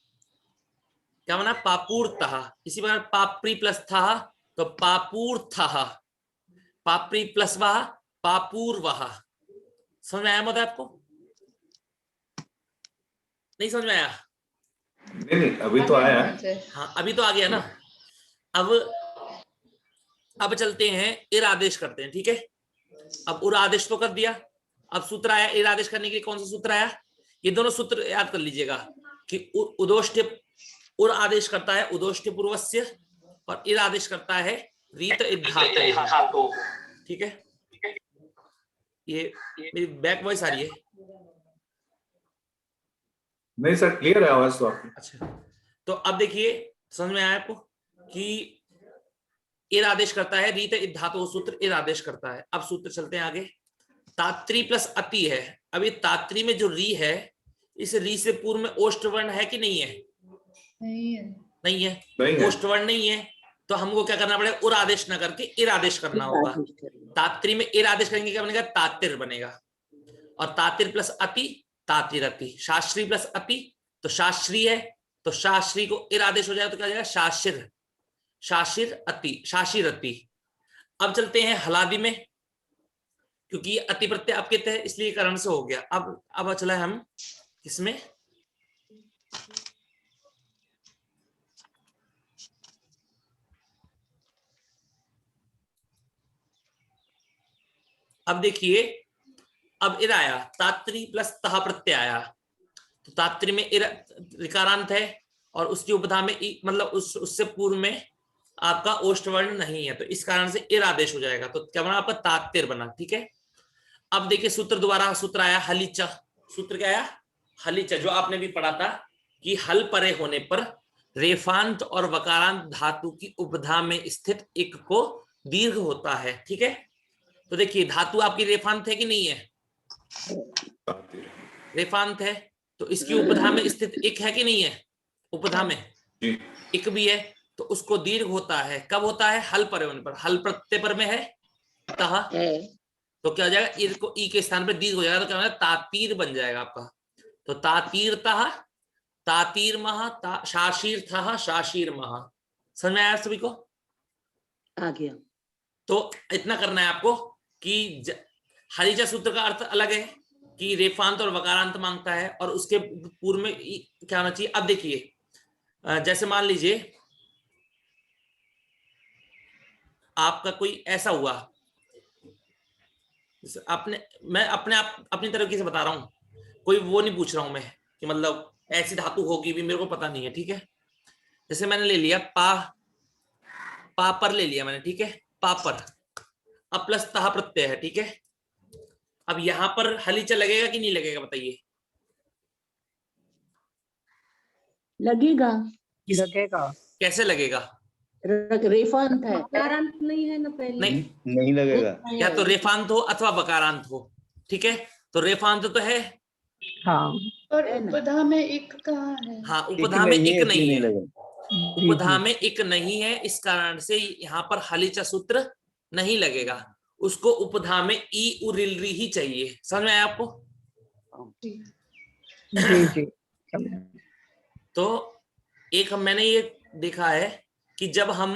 Speaker 3: क्या बना, पापूर तह। इसी प्रकार पापरी प्लस था, तो पापूर था, पापरी प्लस वह, पापूर वह। समझ में आया महोदय आपको, नहीं समझ में आया?
Speaker 2: नहीं अभी तो आया,
Speaker 3: हाँ अभी तो आ गया ना। अब चलते हैं, इर आदेश करते हैं, ठीक है। अब उर आदेश तो कर दिया, अब सूत्र आया इर आदेश करने के लिए, कौन सा सूत्र आया, ये दोनों सूत्र याद कर लीजिएगा कि उदोष्ट उर आदेश करता है उदोष्ट पूर्वस्य, और इर आदेश करता है रीत धातु, ठीक है। ये मेरी बैक वॉइस आ रही है?
Speaker 2: नहीं सर क्लियर है आवाज तो आपकी।
Speaker 3: अच्छा, तो अब देखिए समझ में आया आपको कि इर आदेश करता है रीत धातु, सूत्र इर आदेश करता है। अब सूत्र चलते हैं आगे, तात्री प्लस अति है। अब ये तात्री में जो री है, इस री से पूर्व में ओष्ठ वर्ण है कि नहीं है,
Speaker 7: नहीं है,
Speaker 3: नहीं है, ओष्ठ वर्ण नहीं है, तो हमको क्या करना पड़ेगा, उर आदेश न करके इर आदेश करना होगा। तात्री में इर आदेश करेंगे, क्या बनेगा, तातिर बनेगा, और तातिर प्लस अति तातिरति, शास्त्री प्लस अति तो शास्त्री है, तो शास्त्री को इर आदेश हो जाएगा, तो क्या हो जाएगा, शाशिर, शाशिर अति, शाशिर अति। अब चलते हैं हलादि में, क्योंकि ये अति प्रत्यय अपकित है, इसलिए कारण से हो गया। अब चला है हम इसमें, अब देखिए, अब इर आया, तात्री प्लस तहा प्रत्यय आया, तो तात्री में इर ऋकारांत है और उसकी उपधा में मतलब उससे पूर्व में आपका ओष्ठ वर्ण नहीं है, तो इस कारण से इर आदेश हो जाएगा, तो क्या बना आपका तातिर बना। ठीक है, अब देखिए सूत्र दोबारा, सूत्र आया हलिचा। सूत्र क्या आया? हलिचा, जो आपने भी पढ़ा था कि हल परे होने पर रेफांत और वकारांत धातु की उपधा में स्थित इक को दीर्घ होता है। ठीक है, तो देखिए धातु आपकी रेफांत है कि नहीं है? रेफांत है, तो इसकी उपधा में स्थित इक है कि नहीं है? उपधा में इक भी है, तो उसको दीर्घ होता है। कब होता है? हल परे होने पर। हल प्रत्यय पर में है तह, तो क्या हो जाएगा? इर को ई के स्थान पर दीर्घ हो जाएगा, तो क्या हो जाएगा? तातीर बन जाएगा आपका। तो तातीर तह, तातीर महा, शाशीर था, शाशीर महा। समझ में आया सभी को?
Speaker 1: आ गया।
Speaker 3: तो इतना करना है आपको कि हरिजा सूत्र का अर्थ अलग है कि रेफांत और वकारांत मांगता है, और उसके पूर्व में क्या होना चाहिए। अब देखिए, जैसे मान लीजिए आपका कोई ऐसा हुआ, आपने, मैं अपनी तरीके से बता रहा हूं, कोई वो नहीं पूछ रहा हूं मैं कि मतलब ऐसी धातु होगी भी, मेरे को पता नहीं है। ठीक है, जैसे मैंने ले लिया पापर ले लिया मैंने। ठीक है, पापर, अब प्लस तह प्रत्यय है। ठीक है, अब यहां पर हलीचा लगेगा कि नहीं लगेगा बताइए?
Speaker 1: लगेगा।
Speaker 8: लगेगा।
Speaker 3: कैसे लगेगा?
Speaker 1: रेफांत है।
Speaker 9: वकारांत नहीं है ना पहले?
Speaker 3: नहीं,
Speaker 5: नहीं लगेगा।
Speaker 3: या तो रेफांत हो अथवा वकारांत हो। ठीक है, तो रेफांत तो है,
Speaker 8: हाँ,
Speaker 7: और
Speaker 1: है ना?
Speaker 7: उपधा में एक कहाँ है?
Speaker 3: हाँ, उपधा में इक नहीं है,
Speaker 8: जी,
Speaker 3: उपधा
Speaker 8: जी।
Speaker 3: में इक नहीं है, इस कारण से यहाँ पर हलीचा सूत्र नहीं लगेगा। उसको उपधा में ई उरिलरी ही चाहिए। समझ में आया आपको?
Speaker 7: जी।
Speaker 8: जी, जी, समझ।
Speaker 3: तो एक मैंने ये देखा है कि जब हम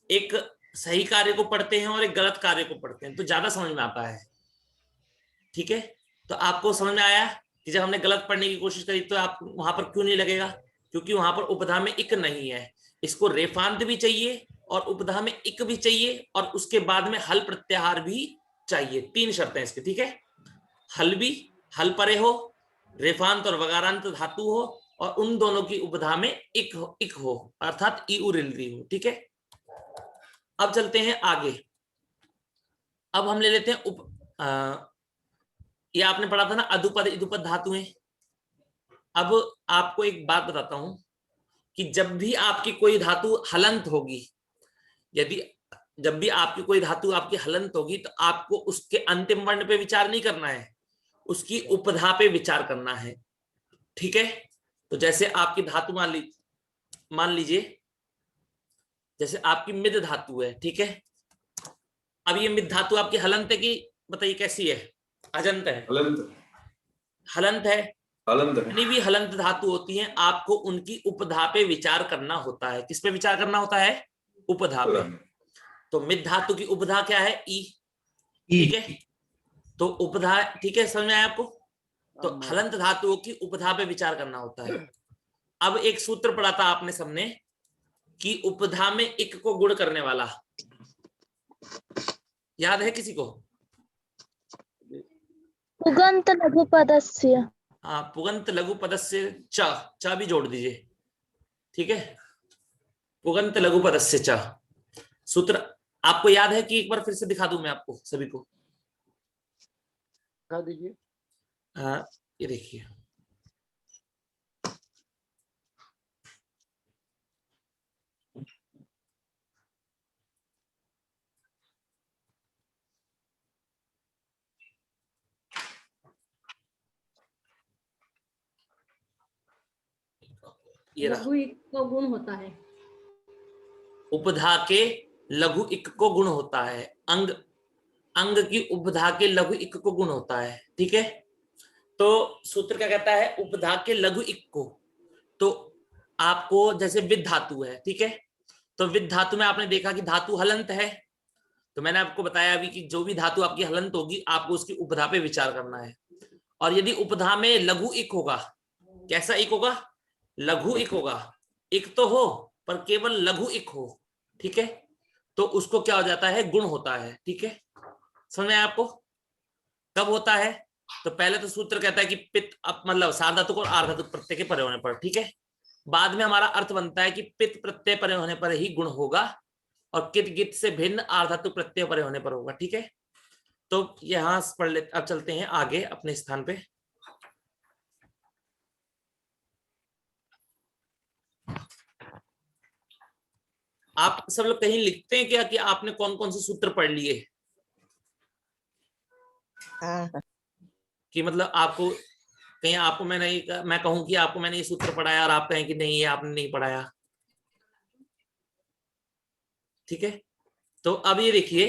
Speaker 3: एक सही कार्य को पढ़ते हैं और एक गलत कार्य को पढ़ते हैं तो ज्यादा समझ में आता है। ठीक है, तो आपको समझ में आया कि जब हमने गलत पढ़ने की कोशिश करी तो आप वहां पर क्यों नहीं लगेगा? क्योंकि वहां पर उपधा में इक नहीं है। इसको रेफांत भी चाहिए और उपधा में इक भी चाहिए और उसके बाद में हल प्रत्याहार भी चाहिए। 3 शर्तें इसकी। ठीक है, हल भी, हल परे हो, रेफांत और वकारांत धातु हो, और उन दोनों की उपधा में इक हो अर्थात ई उरिलरी हो। ठीक है, अब चलते हैं आगे। अब हम ले लेते हैं ये आपने पढ़ा था ना, अधुपद इधुपद धातुएं। अब आपको एक बात बताता हूं कि जब भी आपकी कोई धातु हलंत होगी, जब भी आपकी कोई धातु आपकी हलंत होगी, तो आपको उसके अंतिम वर्ण पे विचार नहीं करना है, उसकी उपधा पे विचार करना है। ठीक है, तो जैसे आपकी धातु मान लीजिए जैसे आपकी मिद धातु है। ठीक है, अब ये मिद धातु आपकी हलंत है कि बताइए कैसी है? अजंत है। हलंत है। जितनी भी हलंत धातु होती हैं आपको उनकी उपधा पे विचार करना होता है। किस पे विचार करना होता है? उपधा पे। तो मिद धातु की उपधा क्या है? ई। ठीक है, तो उपधा, ठीक है, समझ में आया आपको? तो हलंत धातुओं की उपधा पे विचार करना होता है। अब एक सूत्र पढ़ा था आपने सबने कि उपधा में इक को गुण करने वाला, याद है किसी को?
Speaker 10: पुगंत लघु पदस्य।
Speaker 3: हाँ, पुगंत लघु पदस्य च भी जोड़ दीजिए। ठीक है, पुगंत लघु पदस्य च सूत्र आपको याद है कि एक बार फिर से दिखा दूं मैं आपको सभी को?
Speaker 6: दिखा दीजिए।
Speaker 3: ये देखिए,
Speaker 9: लघु इक को गुण होता है।
Speaker 3: उपधा के लघु इक को गुण होता है। अंग की उपधा के लघु इक को गुण होता है। ठीक है, तो सूत्र क्या कहता है? उपधा के लघु इक को, तो आपको जैसे विद धातु है, ठीक है, तो विद धातु में आपने देखा कि धातु हलंत है, तो मैंने आपको बताया अभी कि जो भी धातु आपकी हलंत होगी आपको उसकी उपधा पे विचार करना है। और यदि उपधा में लघु इक होगा, कैसा इक होगा? लघु इक होगा। इक तो हो पर केवल लघु इक हो, ठीक है, तो उसको क्या हो जाता है? गुण होता है। ठीक है, समझ में आया आपको? कब होता है? तो पहले तो सूत्र कहता है कि पित्त मतलब सार्वधातुक और आर्धातुक प्रत्यय के परे होने पर, ठीक है। बाद में हमारा अर्थ बनता है कि पित्त प्रत्यय परे होने पर ही गुण होगा और कित गित से भिन्न आर्धातुक प्रत्यय परे होने पर होगा, ठीक है। तो यहां पढ़ लेते, अब चलते हैं आगे अपने स्थान पे। आप सब लोग कहीं लिखते हैं क्या कि आपने कौन कौन से सूत्र पढ़ लिए? कि मतलब आपको कहीं आपको मैं कहूं कि आपको मैंने ये सूत्र पढ़ाया और आप कहें कि नहीं ये आपने नहीं पढ़ाया, ठीक है। तो अब ये देखिए,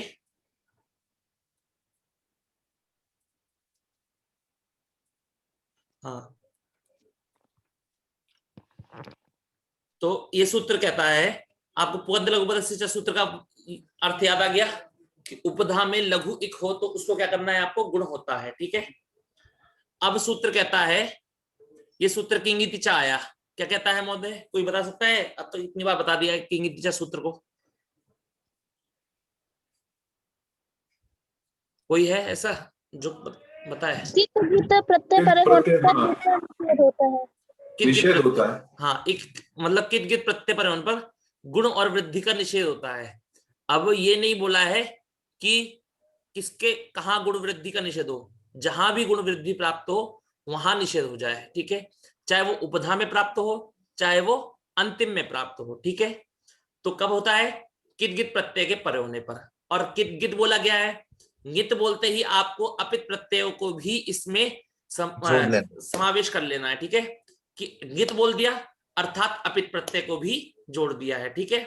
Speaker 3: हाँ, तो ये सूत्र कहता है आपको पुगंत लघु पदस्य सूत्र का अर्थ याद आ गया कि उपधा में लघु इक हो तो उसको क्या करना है, आपको गुण होता है, ठीक है। अब सूत्र कहता है, ये सूत्र किंगितिचा आया, क्या कहता है महोदय, कोई बता सकता है? अब तो इतनी बार बता दिया है किंगितिचा सूत्र को, कोई है ऐसा जो बताए?
Speaker 10: कित गित प्रत्यय परे होने पर
Speaker 2: हाँ।
Speaker 10: निषेध होता है।
Speaker 2: निषेध होता है।
Speaker 3: हाँ, एक मतलब कित गित प्रत्यय परे होने पर गुण और वृद्धि का निषेध होता है। अब ये नहीं बोला है कि किसके कहाँ गुण वृद्धि का निषेध हो, जहां भी गुण वृद्धि प्राप्त हो वहां निषेध हो जाए, ठीक है। चाहे वो उपधा में प्राप्त हो चाहे वो अंतिम में प्राप्त हो, ठीक है। तो कब होता है? कित गित प्रत्यय के परे होने पर। और कित गित बोला गया है, गित बोलते ही आपको अपित प्रत्ययों को भी इसमें समावेश कर लेना है, ठीक है। कि गित बोल दिया अर्थात अपित प्रत्यय को भी जोड़ दिया है, ठीक है।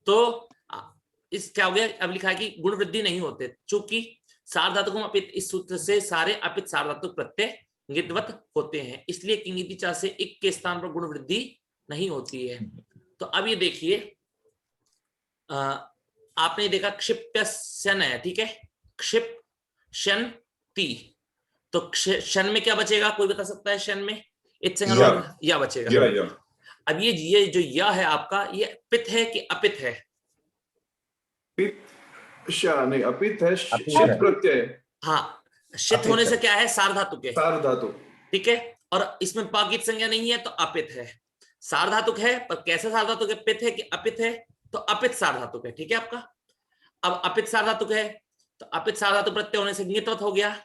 Speaker 3: तो इस क्या हो गया, अब लिखा है कि गुण वृद्धि नहीं होते, चूंकि सार्वधातुक अपित इस सूत्र से सारे अपित सार्वधातुक प्रत्यय गितवत होते हैं, इसलिए किंगितिचा से इक के स्थान पर गुण वृद्धि नहीं होती है। तो अब ये देखिए, आपने देखा क्षिप्यशन है, ठीक है, क्षिप शन ती, तो शन में क्या बचेगा, कोई बता सकता है? शन में या बचेगा।
Speaker 2: या।
Speaker 3: अब ये जो या है आपका, ये पित है कि अपित है?
Speaker 2: नहीं, अपित है, शित प्रत्यय।
Speaker 3: हाँ, शित होने से क्या है, सार्वधातुक है,
Speaker 2: सार्वधातुक,
Speaker 3: ठीक है। और इसमें पाकित संज्ञा नहीं है तो अपित है। सार्वधातुक है पर कैसे सार्वधातुक है, पित है कि अपित है? तो अपित सार्वधातुक है, ठीक है आपका। अब अपित सार्वधातुक है तो अपित सार्वधातुक प्रत्यय होने से ङित्वत हो गया।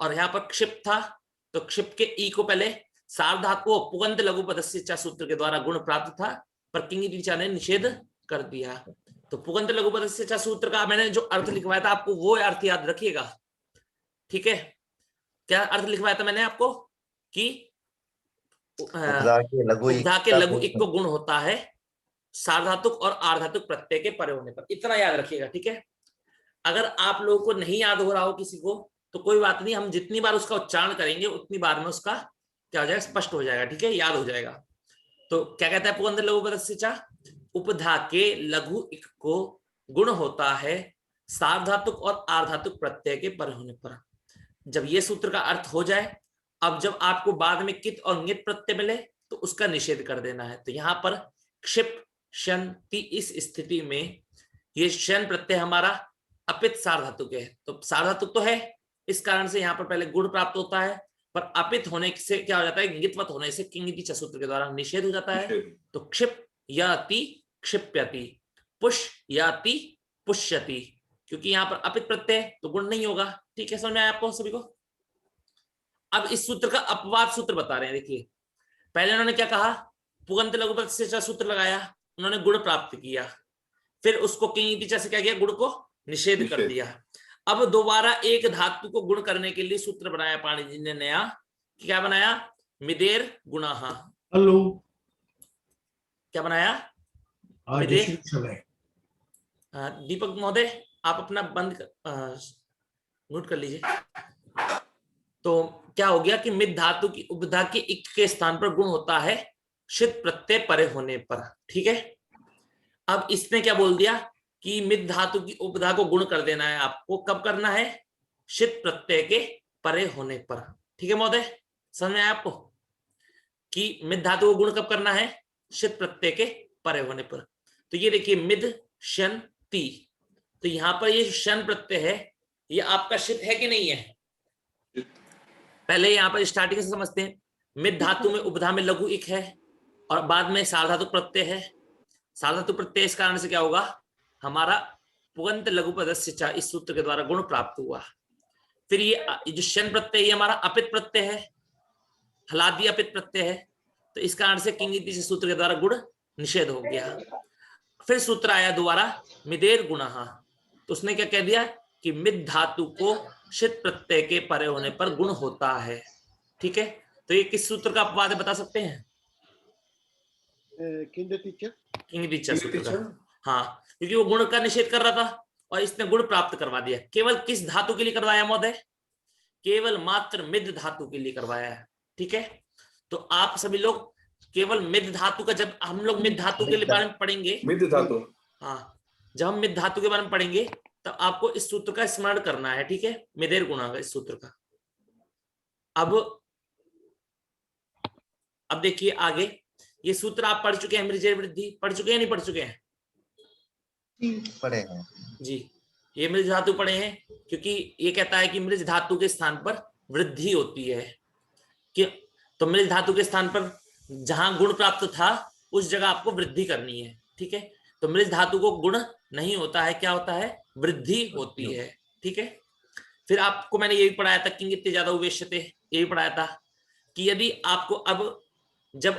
Speaker 3: और यहाँ पर क्षिप था तो क्षिप के ई को पहले सार्वधातु पुगंत लघु पदस्य च सूत्र के द्वारा गुण प्राप्त था, पर किंगितिचा ने निषेध कर दिया। तो पुगंत लघु पदस्य च सूत्र का मैंने जो अर्थ लिखवाया था आपको वो अर्थ याद रखिएगा, ठीक है। क्या अर्थ लिखवाया था मैंने आपको कि उपधा के लघु इक को गुण होता है सार्वधातुक और आर्धातुक प्रत्यय के परे होने पर, इतना याद रखिएगा, ठीक है। अगर आप लोगों को नहीं याद हो रहा हो किसी को तो कोई बात नहीं, हम जितनी बार उसका उच्चारण करेंगे उतनी बार में उसका क्या हो जाएगा, स्पष्ट हो जाएगा, ठीक है, याद हो जाएगा। तो क्या कहता है पुगंत लघु पदस्य च, उपधा के लघु इक को गुण होता है सार्वधातुक और आर्धातुक प्रत्यय के परे होने पर। जब ये सूत्र का अर्थ हो जाए, अब जब आपको बाद में कित और ङित प्रत्यय मिले तो उसका निषेध कर देना है। तो यहाँ पर क्षिप शन ती, इस स्थिति में ये शन प्रत्यय हमारा अपित सार्वधातुक है, तो सार्वधातुक तो है, इस कारण से यहाँ पर पहले गुण प्राप्त होता है, पर अपित होने से क्या हो जाता है, ङित्वत होने से किंगितिचा सूत्र के द्वारा निषेध हो जाता है। तो क्षिप याति क्षिप्यति, पुष याति पुष्यति, क्योंकि यहाँ पर अपित प्रत्यय तो गुण नहीं होगा, ठीक है। समझ में आया आपको सभी को? अब इस सूत्र का अपवाद सूत्र बता रहे हैं, देखिए पहले उन्होंने क्या कहा, पुगंत लघु पदस्य च सूत्र लगाया, उन्होंने गुण प्राप्त किया, फिर उसको किंगितिचा से क्या किया, गुण को निषेध कर दिया। अब दोबारा एक धातु को गुण करने के लिए सूत्र बनाया पाणिनि जी ने नया, क्या बनाया, मिदेर गुणाः।
Speaker 4: हेलो,
Speaker 3: क्या बनाया?
Speaker 4: आज
Speaker 3: मिदेर।
Speaker 4: समय
Speaker 3: दीपक महोदय आप अपना बंद म्यूट कर लीजिए। तो क्या हो गया कि मिद धातु की उपधा के इक के स्थान पर गुण होता है शित प्रत्यय परे होने पर, ठीक है। अब इसने क्या बोल दिया कि मिद धातु की उपधा को गुण कर देना है आपको, कब करना है, शित प्रत्यय के परे होने पर, ठीक है महोदय। समझ में आया आपको कि मिद धातु को गुण कब करना है, शित प्रत्यय के परे होने पर। तो ये देखिए मिद शन ती, तो यहाँ पर ये शन प्रत्यय है, ये आपका शित है कि नहीं है? पहले यहाँ पर स्टार्टिंग से समझते हैं। मिद धातु में उपधा में लघु इक है और बाद में सार्वधातुक प्रत्यय है। सार्वधातुक प्रत्यय इस कारण से क्या होगा, हमारा पुगंत लघु पदस्य च इस सूत्र के द्वारा गुण प्राप्त हुआ। फिर ये जो शन प्रत्यय ये हमारा अपित प्रत्यय है, हलादी अपित प्रत्यय है, तो इस कारण से किंगिति से सूत्र के द्वारा गुण निषेध हो गया। फिर सूत्र आया दोबारा मिदेर गुणः, तो उसने क्या कह दिया कि मिद धातु को शित प्रत्यय के परे होने पर गुण होता है। ठीक है, तो ये किस सूत्र का अपवाद है बता सकते हैं?
Speaker 6: किंगति च
Speaker 3: किंगिति च सूत्र का। हाँ, क्योंकि वो गुण का निषेध कर रहा था और इसने गुण प्राप्त करवा दिया। केवल किस धातु के लिए करवाया महोदय? केवल मात्र मिद धातु के लिए करवाया है। ठीक है, तो आप सभी लोग केवल मिद धातु का, जब हम लोग मिद धातु के बारे में पढ़ेंगे,
Speaker 2: मिद धातु,
Speaker 3: हाँ, जब हम मिद धातु के बारे में पढ़ेंगे तो आपको इस सूत्र का स्मरण करना है। ठीक है, मिदेर गुणा का, इस सूत्र का। अब देखिए आगे, ये सूत्र आप पढ़ चुके हैं, मृजेर वृद्धि पढ़ चुके हैं, नहीं पढ़ चुके हैं?
Speaker 5: पढ़े हैं
Speaker 3: जी, ये मृज धातु पढ़े हैं, क्योंकि ये कहता है कि मृज धातु के स्थान पर वृद्धि होती है। कि तो मृज धातु के स्थान पर जहां गुण प्राप्त था उस जगह आपको वृद्धि करनी है। ठीक है, तो मृज धातु को गुण नहीं होता है, क्या होता है? वृद्धि होती है। ठीक है, फिर आपको मैंने ये भी पढ़ाया था किंगित्य ज्यादा उवेश्यते, ये भी पढ़ाया था कि यदि आपको अब जब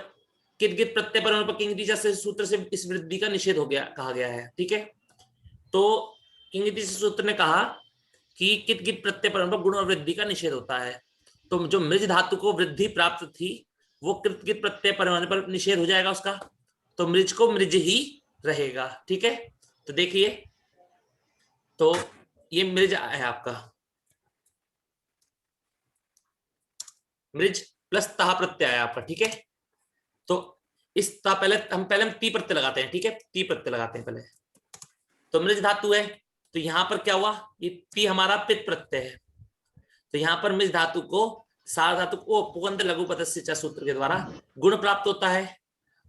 Speaker 3: किदगित प्रत्यय पर होने पर किंगिति से सूत्र से इस वृद्धि का निषेध हो गया, कहा गया है। ठीक है, तो किंगिति से सूत्र ने कहा कि किदगित प्रत्यय पर होने पर गुण और वृद्धि का निषेध होता है। तो जो मृज धातु को वृद्धि प्राप्त थी वो कृतगित प्रत्यय पर होने पर निषेध हो जाएगा उसका, तो मृज को मृज ही रहेगा। ठीक है, तो देखिए, तो ये मृज है आपका, मृज प्लस ता प्रत्यय है आपका। ठीक है, तो इस ता पहले हम ती प्रत्यय लगाते हैं। ठीक है, ती प्रत्यय लगाते हैं पहले, तो मृज धातु है, तो यहां पर क्या हुआ, ये ती हमारा पित प्रत्यय है, तो यहां पर मृज धातु को सार धातु को पुगंत लघु पदस्य च सूत्र के द्वारा गुण प्राप्त होता है।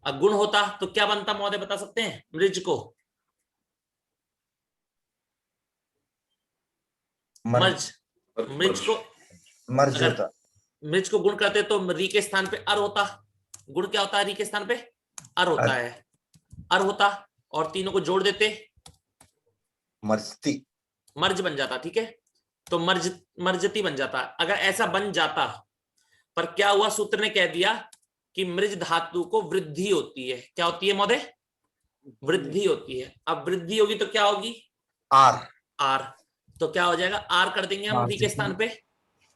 Speaker 3: अब गुण होता तो क्या बनता महोदय बता सकते हैं? मृज को मर्ज, मृज को
Speaker 5: मर्ज होता,
Speaker 3: मृज को गुण करते तो री के स्थान पे अर होता। गुण क्या होता है? री के स्थान पे अर होता है, अर होता, और तीनों को जोड़ देते
Speaker 5: मर्जती,
Speaker 3: मर्ज बन जाता। ठीक है, तो मर्जती बन जाता। अगर ऐसा बन जाता, पर क्या हुआ, सूत्र ने कह दिया कि मृज धातु को वृद्धि होती है। क्या होती है महोदय? वृद्धि होती है। अब वृद्धि होगी तो क्या होगी?
Speaker 5: आर,
Speaker 3: आर, तो क्या हो जाएगा? आर कर देंगे हम री के स्थान पे,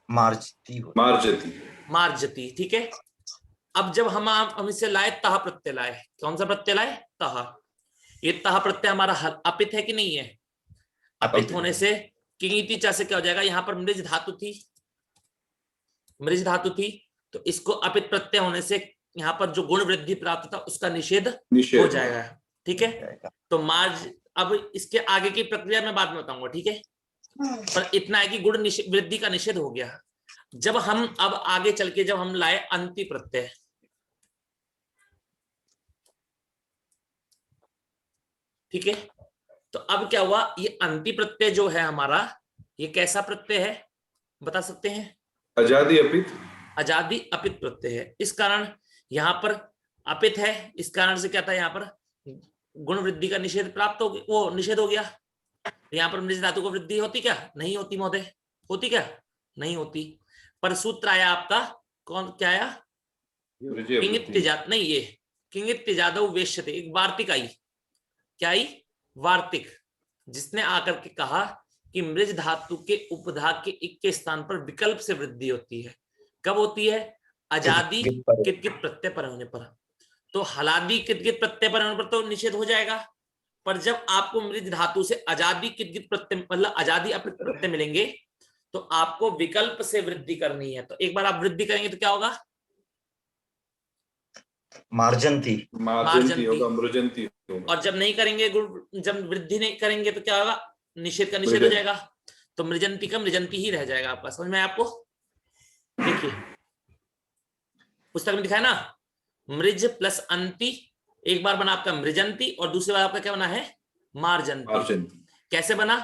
Speaker 5: मार्जती,
Speaker 2: मार्जती,
Speaker 3: मार्जती। ठीक है, अब जब हम इसे लाए तह प्रत्यय लाए, कौन सा प्रत्यय लाए? तह। ये तह प्रत्यय हमारा अपित है कि नहीं है? अपित होने से किंगिति च से क्या हो जाएगा, यहाँ पर मृज धातु थी, मृज धातु थी, तो इसको अपित प्रत्यय होने से यहाँ पर जो गुण वृद्धि प्राप्त था उसका निषेध हो जाएगा। ठीक है, तो मार्ज, अब इसके आगे की प्रक्रिया मैं बाद में बताऊंगा। ठीक है, पर इतना है कि गुण वृद्धि का निषेध हो गया। जब हम अब आगे चल के जब हम लाए अंति प्रत्यय, ठीक है, तो अब क्या हुआ, ये अंति प्रत्यय जो है हमारा, ये कैसा प्रत्यय है बता सकते हैं?
Speaker 2: आजादी अपित,
Speaker 3: आजादी अपित प्रत्यय है। इस कारण यहाँ पर अपित है, इस कारण से क्या था, यहाँ पर गुण वृद्धि का निषेध प्राप्त हो गया, वो निषेध हो गया। यहाँ पर मृज धातु को वृद्धि होती क्या? नहीं होती महोदय, होती क्या? नहीं होती। पर सूत्र आया आपका, कौन क्या आया? किंगित्य जात, नहीं, ये किंगित्य जादव वेश्यते, एक वार्तिक आई, क्या आई? वार्तिक, जिसने आकर के कहा कि मृज धातु के उपधा के इक के स्थान पर विकल्प से वृद्धि होती है। कब होती है? आजादी कितकित प्रत्यय पर होने पर। तो हलादी कितकित प्रत्यय पर होने पर तो निषेध हो जाएगा, पर जब आपको मृज धातु से आजादी कितकित प्रत्यय मतलब आजादी अपित प्रत्यय मिलेंगे तो आपको विकल्प से वृद्धि करनी है। तो एक बार आप वृद्धि करेंगे तो क्या होगा?
Speaker 5: मार्जंती,
Speaker 2: मार्जंती होगा, मृजंती होगा।
Speaker 3: और जब नहीं करेंगे, जब वृद्धि नहीं करेंगे तो क्या होगा? निषेध का निषेध हो जाएगा, तो मृजंती का मृजंती ही रह जाएगा आपका। समझ में आपको? देखिए पुस्तक में दिखाया ना, मृज प्लस अंति, एक बार बना आपका मृजंती और दूसरी बार आपका क्या बना है? मार्जंती। कैसे बना?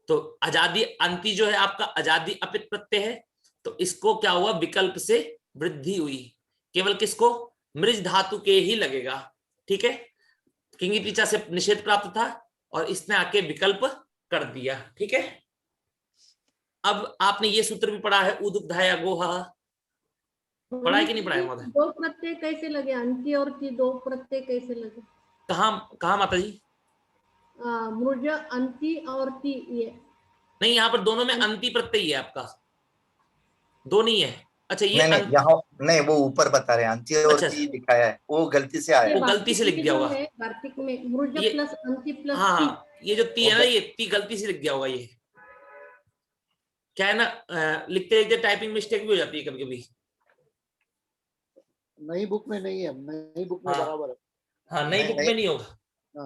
Speaker 3: तो आजादी अंति जो है आपका आजादी अपित प्रत्यय है, तो इसको क्या हुआ, विकल्प से वृद्धि हुई, केवल किसको, मृज धातु के ही लगेगा। ठीक है, किंगी टीचा से निषेध प्राप्त था और इसने आके विकल्प कर दिया। ठीक है, अब आपने ये सूत्र भी पढ़ा है, उदुग्धाया गोहा, पढ़ा है कि नहीं पढ़ा है महोदय?
Speaker 9: दो प्रत्यय कैसे लगे, अंति और ती दो प्रत्यय कैसे लगे?
Speaker 3: कहा माता जी?
Speaker 9: मृज अंति और ती, ये
Speaker 3: नहीं, यहाँ पर दोनों में अंति प्रत्यय ही है आपका, दो नहीं है। अच्छा ये
Speaker 5: नहीं नहीं, यहाँ नहीं, वो ऊपर बता रहे हैं अंति और
Speaker 3: अच्छा,
Speaker 5: ती दिखाया है, वो गलती से आया
Speaker 3: वो गलती से लिख गया होगा।
Speaker 9: वार्तिक में मृज
Speaker 3: ये-
Speaker 9: प्लस अंति प्लस ती।
Speaker 3: हाँ, ये जो ती है ना, ये ती गलती से लिख गया होगा। ये क्या है ना, लिखते लिखते टाइपिंग मिस्टेक भी हो जाती है कभी कभी।
Speaker 6: नई बुक में नहीं है, नई बुक में
Speaker 3: हाँ।
Speaker 6: बराबर है।
Speaker 3: हाँ, नई
Speaker 5: नहीं,
Speaker 3: बुक
Speaker 5: नहीं।
Speaker 3: में नहीं होगा।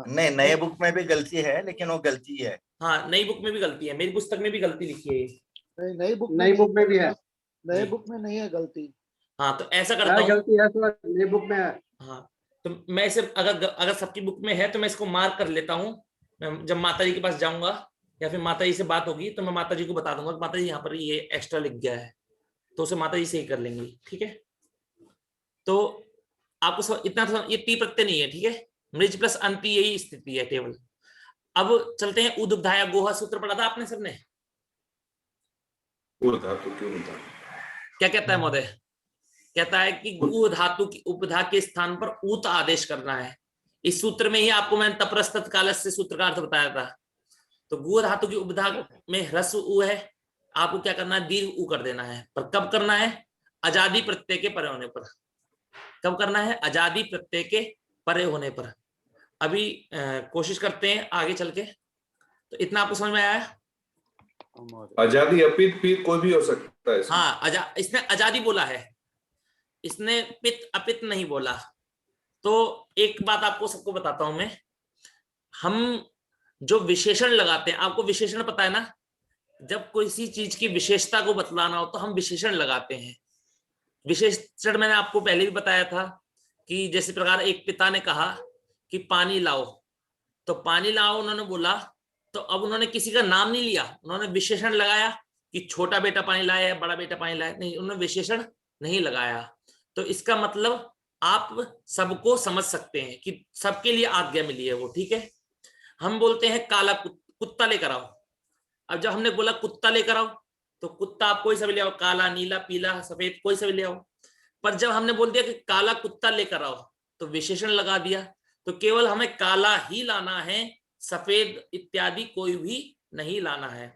Speaker 5: नहीं, नए बुक में भी गलती है, लेकिन वो गलती है।
Speaker 3: हाँ, नई बुक में भी गलती है, मेरी पुस्तक में भी गलती लिखी है ये।
Speaker 6: नहीं, नई बुक
Speaker 7: में भी है।
Speaker 6: नए बुक में नहीं है गलती।
Speaker 3: हाँ, तो ऐसा करता हूँ।
Speaker 7: गलती है तो नई बुक में है।
Speaker 3: हाँ, तो मैं इसे अगर सबकी बुक में है तो मैं इसको मार्क कर लेता हूँ। मैं जब माता जी के पास जाऊंगा या फिर माता जी से बात होगी तो मैं माता जी को बता दूंगा कि माता जी यहाँ पर ये एक्स्ट्रा लिख गया है, तो उसे माता जी से ही कर लेंगी। ठीक है, तो आपको इतना ये ती प्रत्यय नहीं है। ठीक है, मृज प्लस अंति यही स्थिति है टेबल। अब चलते हैं, उदुग्धाया गोहा सूत्र पढ़ा था आपने सबने?
Speaker 2: धातु क्यों होता है?
Speaker 3: क्या कहता है महोदय? कहता है कि गु धातु की उपधा के स्थान पर ऊत आदेश करना है। इस सूत्र में ही आपको मैंने तप्रस्तत कालस्य सूत्र का अर्थ बताया था। तो गु धातु की उपधा में ह्रस्व उ है, आपको क्या करना है, दीर्घ उ कर देना है। पर कब करना है? अजादी प्रत्यय के परे होने पर। कब करना है? अजादी प्रत्यय के परे होने पर। अभी कोशिश करते हैं आगे चल के। तो इतना आपको समझ में आया?
Speaker 2: आजादी अपित पीत कोई भी हो सकता है इसमें।
Speaker 3: हाँ, इसने आजादी बोला है, इसने पित अपित नहीं बोला। तो एक बात आपको सबको बताता हूं मैं, हम जो विशेषण लगाते हैं, आपको विशेषण पता है ना, जब किसी चीज की विशेषता को बतलाना हो तो हम विशेषण लगाते हैं। विशेषण मैंने आपको पहले भी बताया था कि जैसे प्रकार एक पिता ने कहा कि पानी लाओ, तो पानी लाओ उन्होंने बोला, तो अब उन्होंने किसी का नाम नहीं लिया, उन्होंने विशेषण लगाया कि छोटा बेटा पानी लाया या बड़ा बेटा पानी लाया, नहीं, उन्होंने विशेषण नहीं लगाया। तो इसका मतलब आप सबको समझ सकते हैं कि सबके लिए आज्ञा मिली है वो। ठीक है, हम बोलते हैं काला कुत्ता लेकर आओ। अब जब हमने बोला कुत्ता लेकर आओ, तो कुत्ता आप कोई सा भी ले आओ, काला, नीला, पीला, सफेद, कोई सा भी ले आओ। पर जब हमने बोल दिया कि काला कुत्ता लेकर आओ, तो विशेषण लगा दिया। तो केवल हमें काला ही लाना है, सफेद इत्यादि कोई भी नहीं लाना है।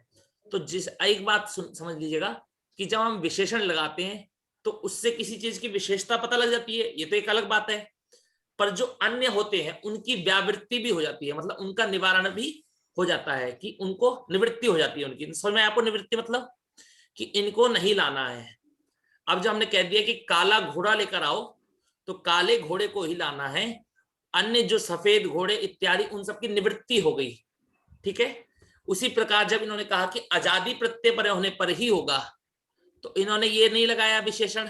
Speaker 3: तो एक बात समझ लीजिएगा कि जब हम विशेषण लगाते हैं तो उससे किसी चीज की विशेषता पता लग जाती है, ये तो एक अलग बात है। पर जो अन्य होते हैं उनकी व्यावृत्ति भी हो जाती है, मतलब उनका निवारण भी हो जाता है, कि उनको निवृत्ति हो जाती है उनकी। समझ में आपको निवृत्ति मतलब कि इनको नहीं लाना है। अब जब हमने कह दिया कि काला घोड़ा लेकर आओ, तो काले घोड़े को ही लाना है, अन्य जो सफेद घोड़े इत्यादि उन सबकी निवृत्ति हो गई। ठीक है, उसी प्रकार जब इन्होंने कहा कि आजादी प्रत्यय पर होने पर ही होगा, तो इन्होंने ये नहीं लगाया विशेषण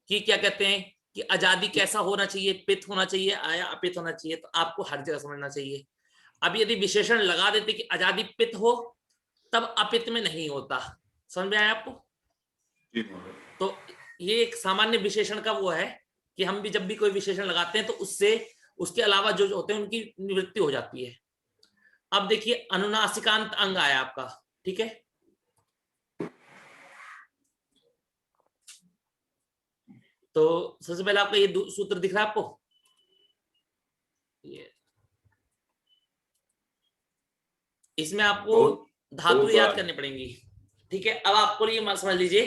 Speaker 3: कि क्या कहते हैं कि आजादी कैसा होना चाहिए, पित होना चाहिए आया अपित होना चाहिए। तो आपको हर जगह समझना चाहिए। अब यदि विशेषण लगा देते कि आजादी पित हो, तब अपित में नहीं होता। समझ में आया आपको? तो ये एक सामान्य विशेषण का वो है कि हम भी जब भी कोई विशेषण लगाते हैं तो उससे उसके अलावा जो होते हैं उनकी निवृत्ति हो जाती है। अब देखिए अनुनासिकांत अंग आया आपका। ठीक है, तो सबसे पहले आपका ये सूत्र दिख रहा है आपको, ये इसमें आपको धातु याद करनी पड़ेंगी। ठीक है, अब आपको ये समझ लीजिए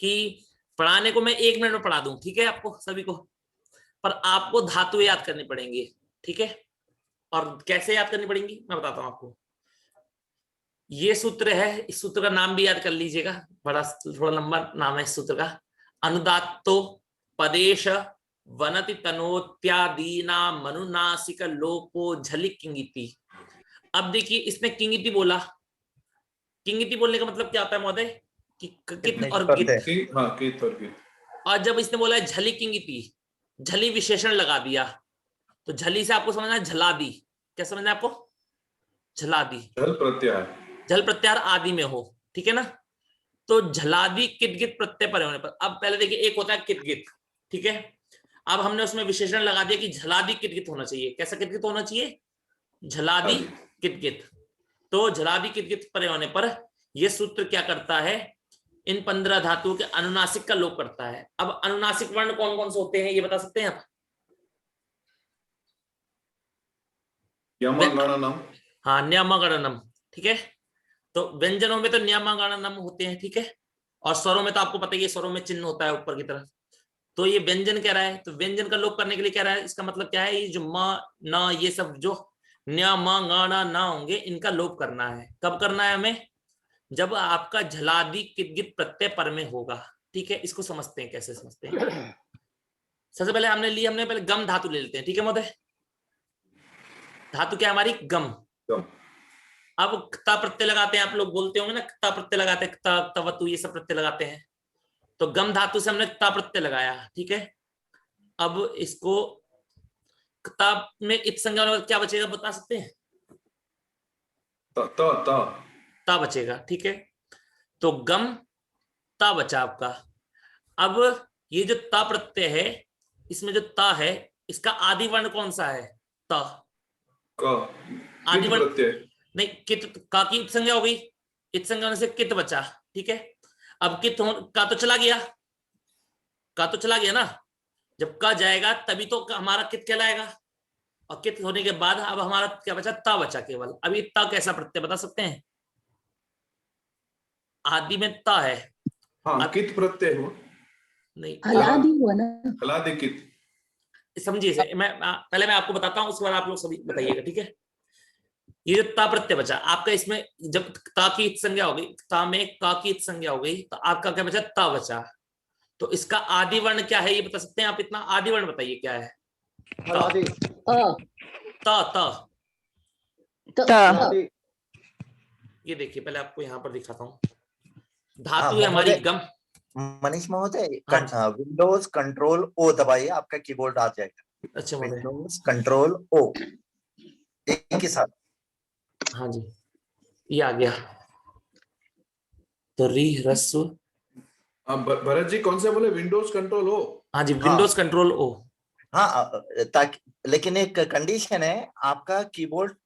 Speaker 3: कि पढ़ाने को मैं 1 मिनट में पढ़ा दूं, ठीक है आपको सभी को, पर आपको धातु याद करनी पड़ेंगी। ठीक है, और कैसे याद करनी पड़ेंगी मैं बताता हूं आपको। ये सूत्र है, इस सूत्र का नाम भी याद कर लीजिएगा, बड़ा थोड़ा लंबा नाम है इस सूत्र का। अनुदात्तो पदेश वनति तनोत्यादीना मनुनासिक लोको झलिक किंगिति। अब देखिए इसने किंगिति बोला। किंगिति बोलने का मतलब क्या होता है महोदय? कि कित और गित। और जब इसने बोला है झली किंगिति, झली विशेषण लगा दिया, तो झली से आपको समझना है झला दी। क्या समझना है आपको? झला दी।
Speaker 2: झल प्रत्यय।
Speaker 3: झल प्रत्याहार आदि में हो, ठीक है ना। तो झलादि कित गित प्रत्यय परे होने पर, अब पहले देखिए एक होता है कित गित, ठीक है। अब हमने उसमें विशेषण लगा दिया कि झलादि कित गित होना चाहिए। कैसा कित गित होना चाहिए? झलादि कित गित। तो झलादि कित गित परे होने पर यह सूत्र क्या करता है? इन 15 धातुओं के अनुनासिक का लोप करता है। अब अनुनासिक वर्ण कौन कौन से होते हैं ये बता सकते हैं आप?
Speaker 2: यमगणनम।
Speaker 3: हाँ, न्यमगणनम, ठीक है। तो व्यंजनों में तो न्यमगणनम होते हैं, ठीक है। और स्वरों में तो आपको पता ही है, स्वरों में चिन्ह होता है ऊपर की तरफ। तो ये व्यंजन कह रहा है, तो व्यंजन का लोप करने के लिए कह रहा है, इसका मतलब क्या है? ये जो म न ये सब जो न्य म ग न होंगे, इनका लोप करना है। कब करना है हमें? जब आपका झलादि कित गित प्रत्यय पर में होगा, ठीक है। इसको समझते हैं, कैसे समझते हैं। सबसे पहले हमने पहले गम धातु ले लेते हैं, ठीक है महोदय। धातु क्या हमारी? गम। अब क्ता प्रत्यय लगाते हैं, आप लोग बोलते होंगे ना, क्ता प्रत्यय लगाते हैं, क्ता क्तवतु ये सब प्रत्यय लगाते हैं। तो गम धातु से हमने क्ता प्रत्यय लगाया, ठीक है। अब इसको क्ता में इत संज्ञा होने पर क्या बचेगा बता सकते हैं? ता बचेगा, ठीक है। तो गम ता बचा आपका। अब ये जो ता प्रत्यय है, इसमें जो ता है, इसका आदि वर्ण कौन सा है? ता। आदि वर्ण नहीं, कित का की इत संज्ञा हो गई, इत संज्ञा होने से कित बचा, ठीक है। अब कित का तो चला गया, का तो चला गया ना। जब का जाएगा तभी तो हमारा कित कहलाएगा, और कित होने के बाद अब हमारा क्या बचा? ता बचा केवल। अभी ता कैसा प्रत्यय बता सकते हैं? आदि में ता है।
Speaker 2: हाँ, कित प्रत्यय हो
Speaker 3: नहीं,
Speaker 1: हलादी हुआ ना।
Speaker 2: हलादि कित।
Speaker 3: समझिए इसे। पहले मैं आपको बताता हूं, उसके बाद आप लोग सभी बताइएगा, ठीक है। ये जो ता प्रत्यय बचा आपका, इसमें जब ता की इत संज्ञा हो गई, ता में का की इत संज्ञा हो गई, तो आपका क्या बचा? ता बचा। तो इसका आदि वर्ण क्या है ये बता सकते हैं आप? इतना आदि वर्ण बताइए क्या है?
Speaker 6: हलादी।
Speaker 3: ता ता
Speaker 6: हलादी।
Speaker 3: ये देखिए, पहले आपको यहाँ पर दिखाता हूँ। धातु है हमारी गम।
Speaker 5: मनीष महोदय,
Speaker 3: हाँ
Speaker 5: विंडोज कंट्रोल ओ दबाइए, आपका कीबोर्ड आ जाएगा।
Speaker 3: अच्छा महोदय।
Speaker 5: विंडोज कंट्रोल ओ, एक के साथ।
Speaker 3: हाँ जी, ये आ गया। तो री ह्रस्व।
Speaker 2: भरत जी कौन से बोले? विंडोज कंट्रोल हो?
Speaker 3: हाँ जी, विंडोज कंट्रोल ओ।
Speaker 5: हाँ, ताकि, लेकिन एक कंडीशन है, आपका कीबोर्ड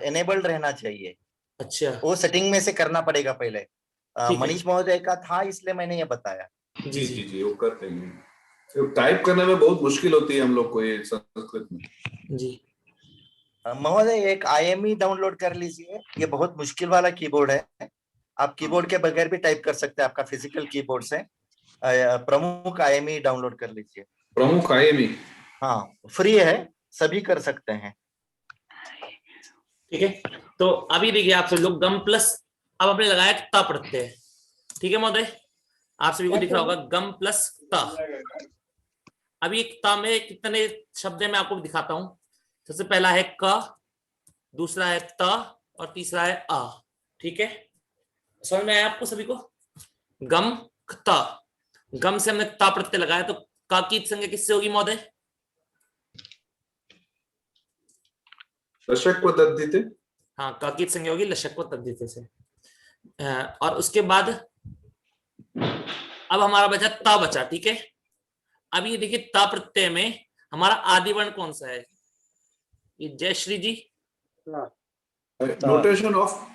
Speaker 5: एनेबल्ड रहना चाहिए।
Speaker 3: अच्छा,
Speaker 5: वो सेटिंग में से करना पड़ेगा पहले।
Speaker 3: ठीक है।
Speaker 5: मनीष महोदय का था, इसलिए मैंने ये बताया।
Speaker 3: जी जी
Speaker 2: जी, वो करते हैं। टाइप करने में बहुत मुश्किल होती है हम लोग को ये संस्कृत में।
Speaker 3: जी।
Speaker 5: महोदय, एक IME डाउनलोड कर लीजिए, ये बहुत मुश्किल वाला कीबोर्ड है। आप कीबोर्ड के बगैर भी टाइप कर सकते हैं, आपका फिजिकल कीबोर्ड से। प्रमुख IME डाउनलोड कर लीजिए।
Speaker 2: प्रमुख IME?
Speaker 5: हाँ, फ्री है, सभी कर सकते हैं।
Speaker 3: ठीक है। तो अभी देखिए आप सभी लोग गम प्लस, अब आपने लगाया ता प्रत्यय, ठीक है महोदय। आप सभी को दिख रहा होगा गम प्लस ता। अभी एक ता में कितने शब्द है मैं आपको दिखाता हूं। सबसे पहला है क, दूसरा है त, और तीसरा है आ, ठीक है। समझ में आया आपको सभी को? गम ता, गम से हमने ता प्रत्यय लगाया, तो का की संज्ञा किससे होगी महोदय?
Speaker 2: लशक्व तद्धिते।
Speaker 3: हाँ, का की संज्ञा होगी लशक्व तद्धिते से। और उसके बाद अब हमारा बचा ता बचा, ठीक है। अब ये देखिए ता प्रत्यय में हमारा आदि वर्ण कौन सा है? ये जयश्री जी,
Speaker 2: नोटेशन ऑफ।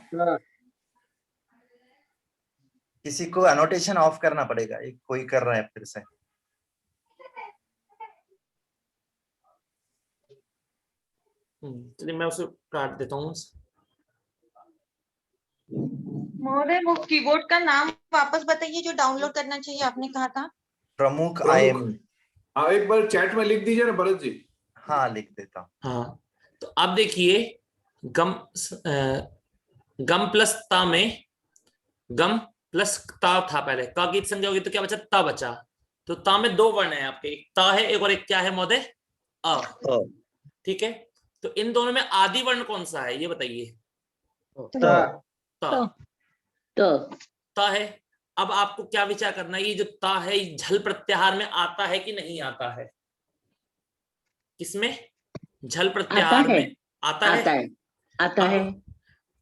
Speaker 5: किसी को अनोटेशन ऑफ करना पड़ेगा, एक कोई कर रहा है फिर से।
Speaker 3: चलिए मैं उसे काट देता हूँ।
Speaker 7: महोदय, वो कीबोर्ड का नाम वापस बताइए जो डाउनलोड करना चाहिए, आपने कहा था।
Speaker 5: प्रमुख
Speaker 2: प्रमुख।
Speaker 5: IME।
Speaker 2: हाँ, एक बार चैट में लिख दीजिए ना भरत जी।
Speaker 5: हाँ, लिख देता हूँ।
Speaker 3: हाँ, तो अब देखिए गम गम प्लस ता में गम प्लस ता था पहले, का की संज्ञा होगी तो क्या बचा? ता बचा। तो ता में दो वर्ण है आपके, एक ता है, एक और एक क्या है महोदय? अ, ठीक है। तो इन दोनों में आदि वर्ण कौन सा है ये बताइए? ता। ता है। अब आपको क्या विचार करना है, ये जो ता है झल प्रत्याहार में आता है कि नहीं आता है? किसमें? झल प्रत्याहार में आता है।
Speaker 1: आता है।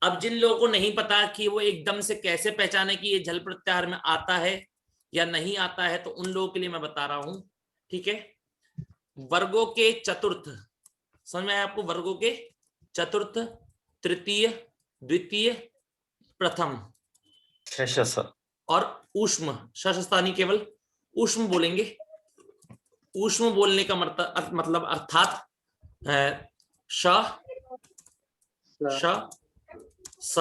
Speaker 3: अब जिन लोगों को नहीं पता कि वो एकदम से कैसे पहचाने कि ये झल प्रत्याहार में आता है या नहीं आता है, तो उन लोगों के लिए मैं बता रहा हूं, ठीक है। वर्गों के चतुर्थ, समझ में आया आपको? वर्गों के चतुर्थ, तृतीय, द्वितीय, प्रथम
Speaker 5: शेषस
Speaker 3: और ऊष्म, शशस्थानी केवल ऊष्म बोलेंगे। ऊष्म बोलने का मतलब अर्थात श, श, स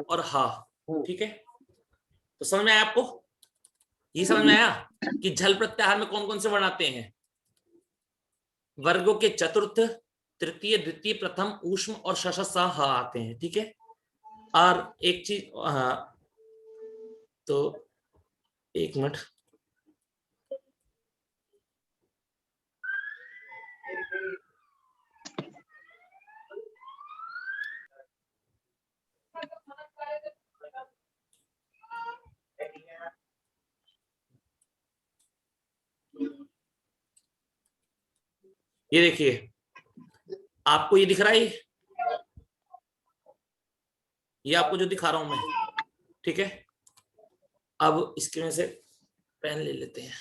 Speaker 3: और हा, ठीक है। तो समझ में आया आपको? ये समझ में आया कि झल प्रत्याहार में कौन कौन से वर्ण आते हैं? वर्गों के चतुर्थ, तृतीय, द्वितीय, प्रथम, ऊष्म और शश, स, ह आते हैं, ठीक है। और एक चीज, तो एक मिनट, ये देखिए आपको ये दिख रहा है, ये आपको जो दिखा रहा हूं मैं, ठीक है। अब इसके में से पेन ले लेते हैं।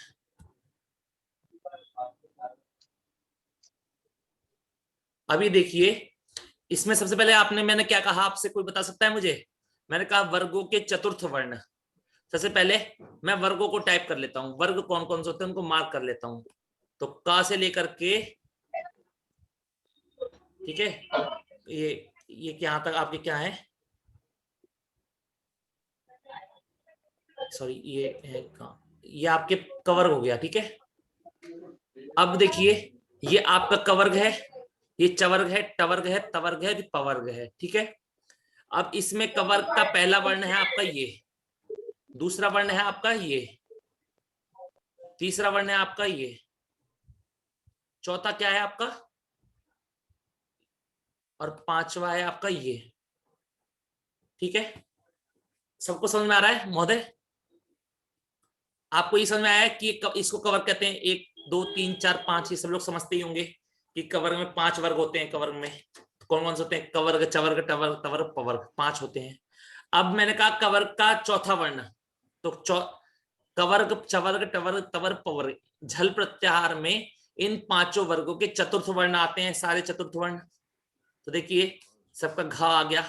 Speaker 3: अभी देखिए इसमें सबसे पहले मैंने क्या कहा आपसे, कोई बता सकता है मुझे? मैंने कहा वर्गों के चतुर्थ वर्ण। सबसे पहले मैं वर्गों को टाइप कर लेता हूं, वर्ग कौन कौन से होते हैं उनको मार्क कर लेता हूं। तो का से लेकर के, ठीक है, ये यहाँ तक आपके क्या है, सॉरी ये है का, ये आपके कवर्ग हो गया, ठीक है। अब देखिए ये आपका कवर्ग है, ये चवर्ग है, टवर्ग है, तवर्ग है, पवर्ग है, ठीक है। अब इसमें कवर्ग का पहला वर्ण है आपका ये, दूसरा वर्ण है आपका ये, तीसरा वर्ण है आपका ये, चौथा क्या है आपका, और पांचवा है आपका ये, ठीक है। सबको समझ में आ रहा है महोदय? आपको ये समझ में आया कि इसको कवर्ग कहते हैं? 1 2 3 4 5, ये सब लोग समझते ही होंगे कि कवर्ग में 5 वर्ग होते हैं। कवर्ग में कौन कौन से होते हैं? कवर्ग, चवर्ग, टवर्ग, तवर्ग, पवर्ग, 5 होते हैं। अब मैंने कहा कवर्ग का चौथा वर्ण, तो कवर्ग, चवर्ग, टवर्ग, तवर्ग, पवर्ग, झल प्रत्याहार में इन 5 वर्गों के चतुर्थ वर्ण आते हैं, सारे चतुर्थ वर्ण। तो देखिए सबका घ आ गया,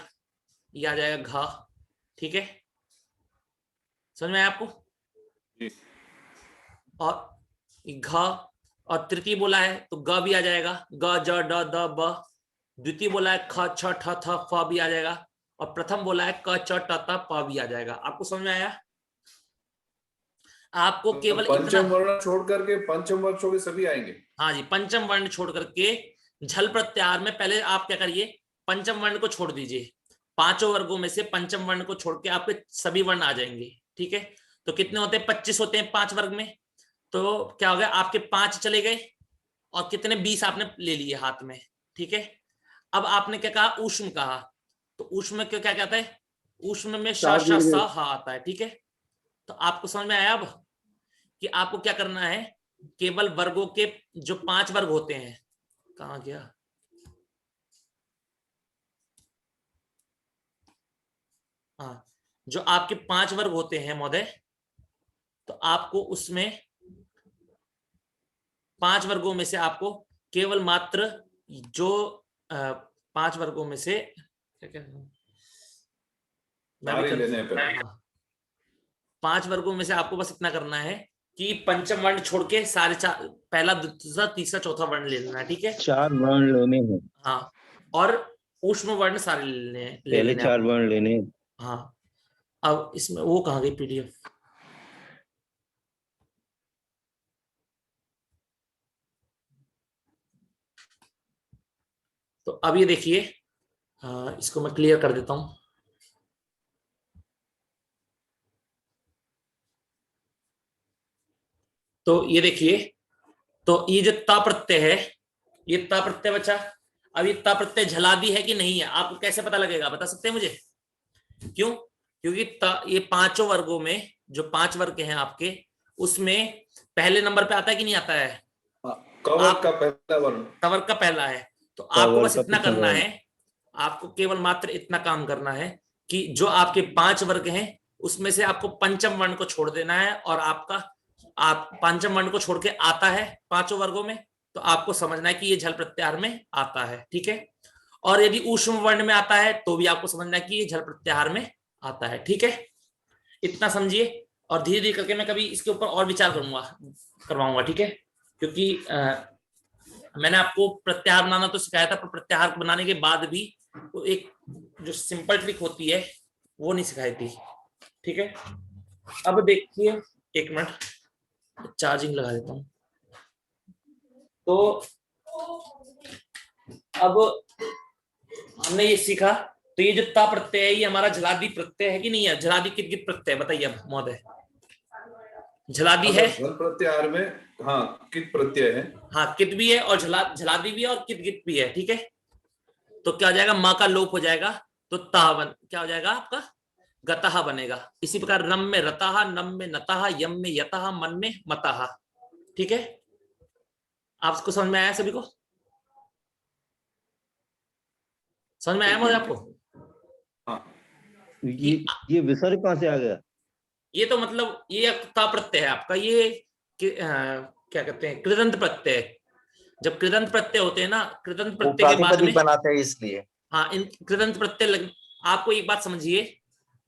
Speaker 3: ये आ जाएगा घ, ठीक है। समझ में आया आपको? और घ, और तृतीय बोला है तो ग भी आ जाएगा, ग, ज, ड, द, ब। द्वितीय बोला है ख, छ, ठ, थ, फ भी आ जाएगा, और प्रथम बोला है क, च, ट, त, प भी आ जाएगा। आपको समझ में आया? आपको केवल
Speaker 2: पंचम वर्ण छोड़ करके, पंचम वर्ण छोड़ के सभी आएंगे।
Speaker 3: हाँ जी, पंचम वर्ण छोड़ करके झल प्रत्याहार में पहले आप क्या करिए, पंचम वर्ण को छोड़ दीजिए। 5 वर्गों में से पंचम वर्ण को छोड़ के आपके सभी वर्ण आ जाएंगे, ठीक है। तो कितने होते हैं? 25 होते हैं 5 वर्ग में। तो क्या हो गया, आपके 5 चले गए और कितने 20 आपने ले लिए हाथ में, ठीक है। अब आपने क्या कहा? ऊष्म कहा। तो ऊष्म में क्या कहता है? ऊष्म में श, श, स, ह आता है, ठीक है। तो आपको समझ में आया अब कि आपको क्या करना है? केवल वर्गों के जो 5 वर्ग होते हैं, कहां गया, हाँ, जो आपके 5 वर्ग होते हैं महोदय, तो आपको उसमें 5 वर्गों में से आपको केवल मात्र जो 5 वर्गों में से क्या
Speaker 2: लेने पे,
Speaker 3: 5 वर्गों में से आपको बस इतना करना है कि पंचम वर्ण छोड़ के सारे पहला, दूसरा, तीसरा, चौथा वर्ण ले लेना है, ठीक है।
Speaker 11: 4 वर्ण लेने हैं।
Speaker 3: हाँ, और ऊष्म वर्ण सारे ले
Speaker 11: पहले 4 वर्ण लेने हैं।
Speaker 3: हाँ, अब इसमें वो कहाँ गई पीडीएफ? तो अब ये देखिए, इसको मैं क्लियर कर देता हूं। तो ये देखिए, तो ये जो ता प्रत्यय है, ये ता प्रत्यय बचा। अब ये ता प्रत्यय झलादी है कि नहीं है, आपको कैसे पता लगेगा? बता सकते हैं मुझे? क्यों? क्योंकि ये 5 वर्गों में जो 5 वर्ग हैं आपके, उसमें पहले नंबर पे आता है कि नहीं आता है?
Speaker 2: कवर्ग का पहला वर्ण,
Speaker 3: कवर्ग का पहला है। तो आपको बस इतना करना है आपको केवल मात्र इतना काम करना है कि जो आपके 5 वर्ग हैं उसमें से आपको पंचम वर्ण को छोड़ देना है, और आप पंचम वर्ण को छोड़ के आता है 5 वर्गों में, तो आपको समझना है कि ये झल प्रत्याहार में आता है। ठीक है, और यदि ऊष्म वर्ण में आता है तो भी आपको समझना है कि ये झल प्रत्याहार में आता है। ठीक है, इतना समझिए, और धीरे धीरे करके मैं कभी इसके ऊपर और विचार करवाऊंगा। ठीक है, क्योंकि मैंने आपको प्रत्याहार बनाना तो सिखाया था, पर प्रत्याहार बनाने के बाद भी तो एक जो सिंपल ट्रिक होती है वो नहीं सिखाई थी। ठीक है, अब देखिए, एक मिनट चार्जिंग लगा देता हूं। तो अब हमने ये सीखा, तो ये जो ता प्रत्यय है ये हमारा झलादी प्रत्यय है कि नहीं है? झलादी कित कित प्रत्यय बताइए अब महोदय। झलादी है,
Speaker 2: झल प्रत्याहार में हाँ कित प्रत्यय है,
Speaker 3: हाँ कित भी है और झलादी भी है और कित कित भी है। ठीक है, तो क्या हो जाएगा, माँ का लोप हो जाएगा, तो क्या हो जाएगा आपका गतः बनेगा। इसी प्रकार रम में रतः, नम में नतः, यम में यतः, मन में मतः। ठीक है, आपको समझ में आया? सभी को समझ में आया महोदय आपको?
Speaker 11: ये विसर्ग कहाँ से आ गया?
Speaker 3: ये तो मतलब ये ता प्रत्यय है आपका, ये क्या कहते हैं, कृदंत प्रत्यय। जब कृदंत प्रत्यय होते हैं ना, कृदंत प्रत्यय के बाद में
Speaker 5: बनाते हैं इसलिए।
Speaker 3: हाँ, इन कृदंत प्रत्यय आपको एक बात समझिए,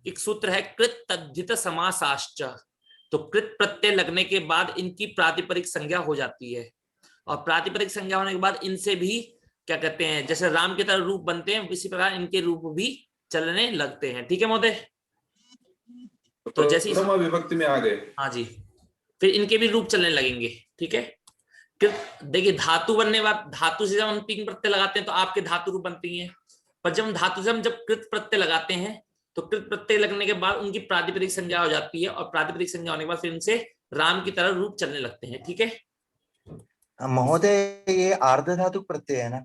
Speaker 3: एक सूत्र है कृत तद्धित समासाश्च। तो कृत प्रत्यय लगने के बाद इनकी प्रातिपदिक संज्ञा हो जाती है, और प्रातिपदिक संज्ञा होने के बाद इनसे भी क्या कहते हैं, जैसे राम की तरह रूप बनते हैं, इसी प्रकार इनके रूप भी चलने लगते हैं। ठीक है महोदय, तो जैसे
Speaker 2: विभक्ति में आ गए,
Speaker 3: हाँ जी, फिर इनके भी रूप चलने लगेंगे। ठीक है, देखिए धातु बनने बाद, धातु से जब हम 3 प्रत्यय लगाते हैं तो आपके धातु रूप बनती हैं, पर जब हम धातु से हम जब कृत प्रत्यय लगाते हैं तो कृत प्रत्यय लगने के बाद उनकी प्रातिपदिक संज्ञा हो जाती है, और प्रातिपदिक संज्ञा होने के बाद फिर इनसे राम की तरह रूप चलने लगते हैं। ठीक है
Speaker 5: महोदय, ये आर्ध धातु प्रत्यय है ना?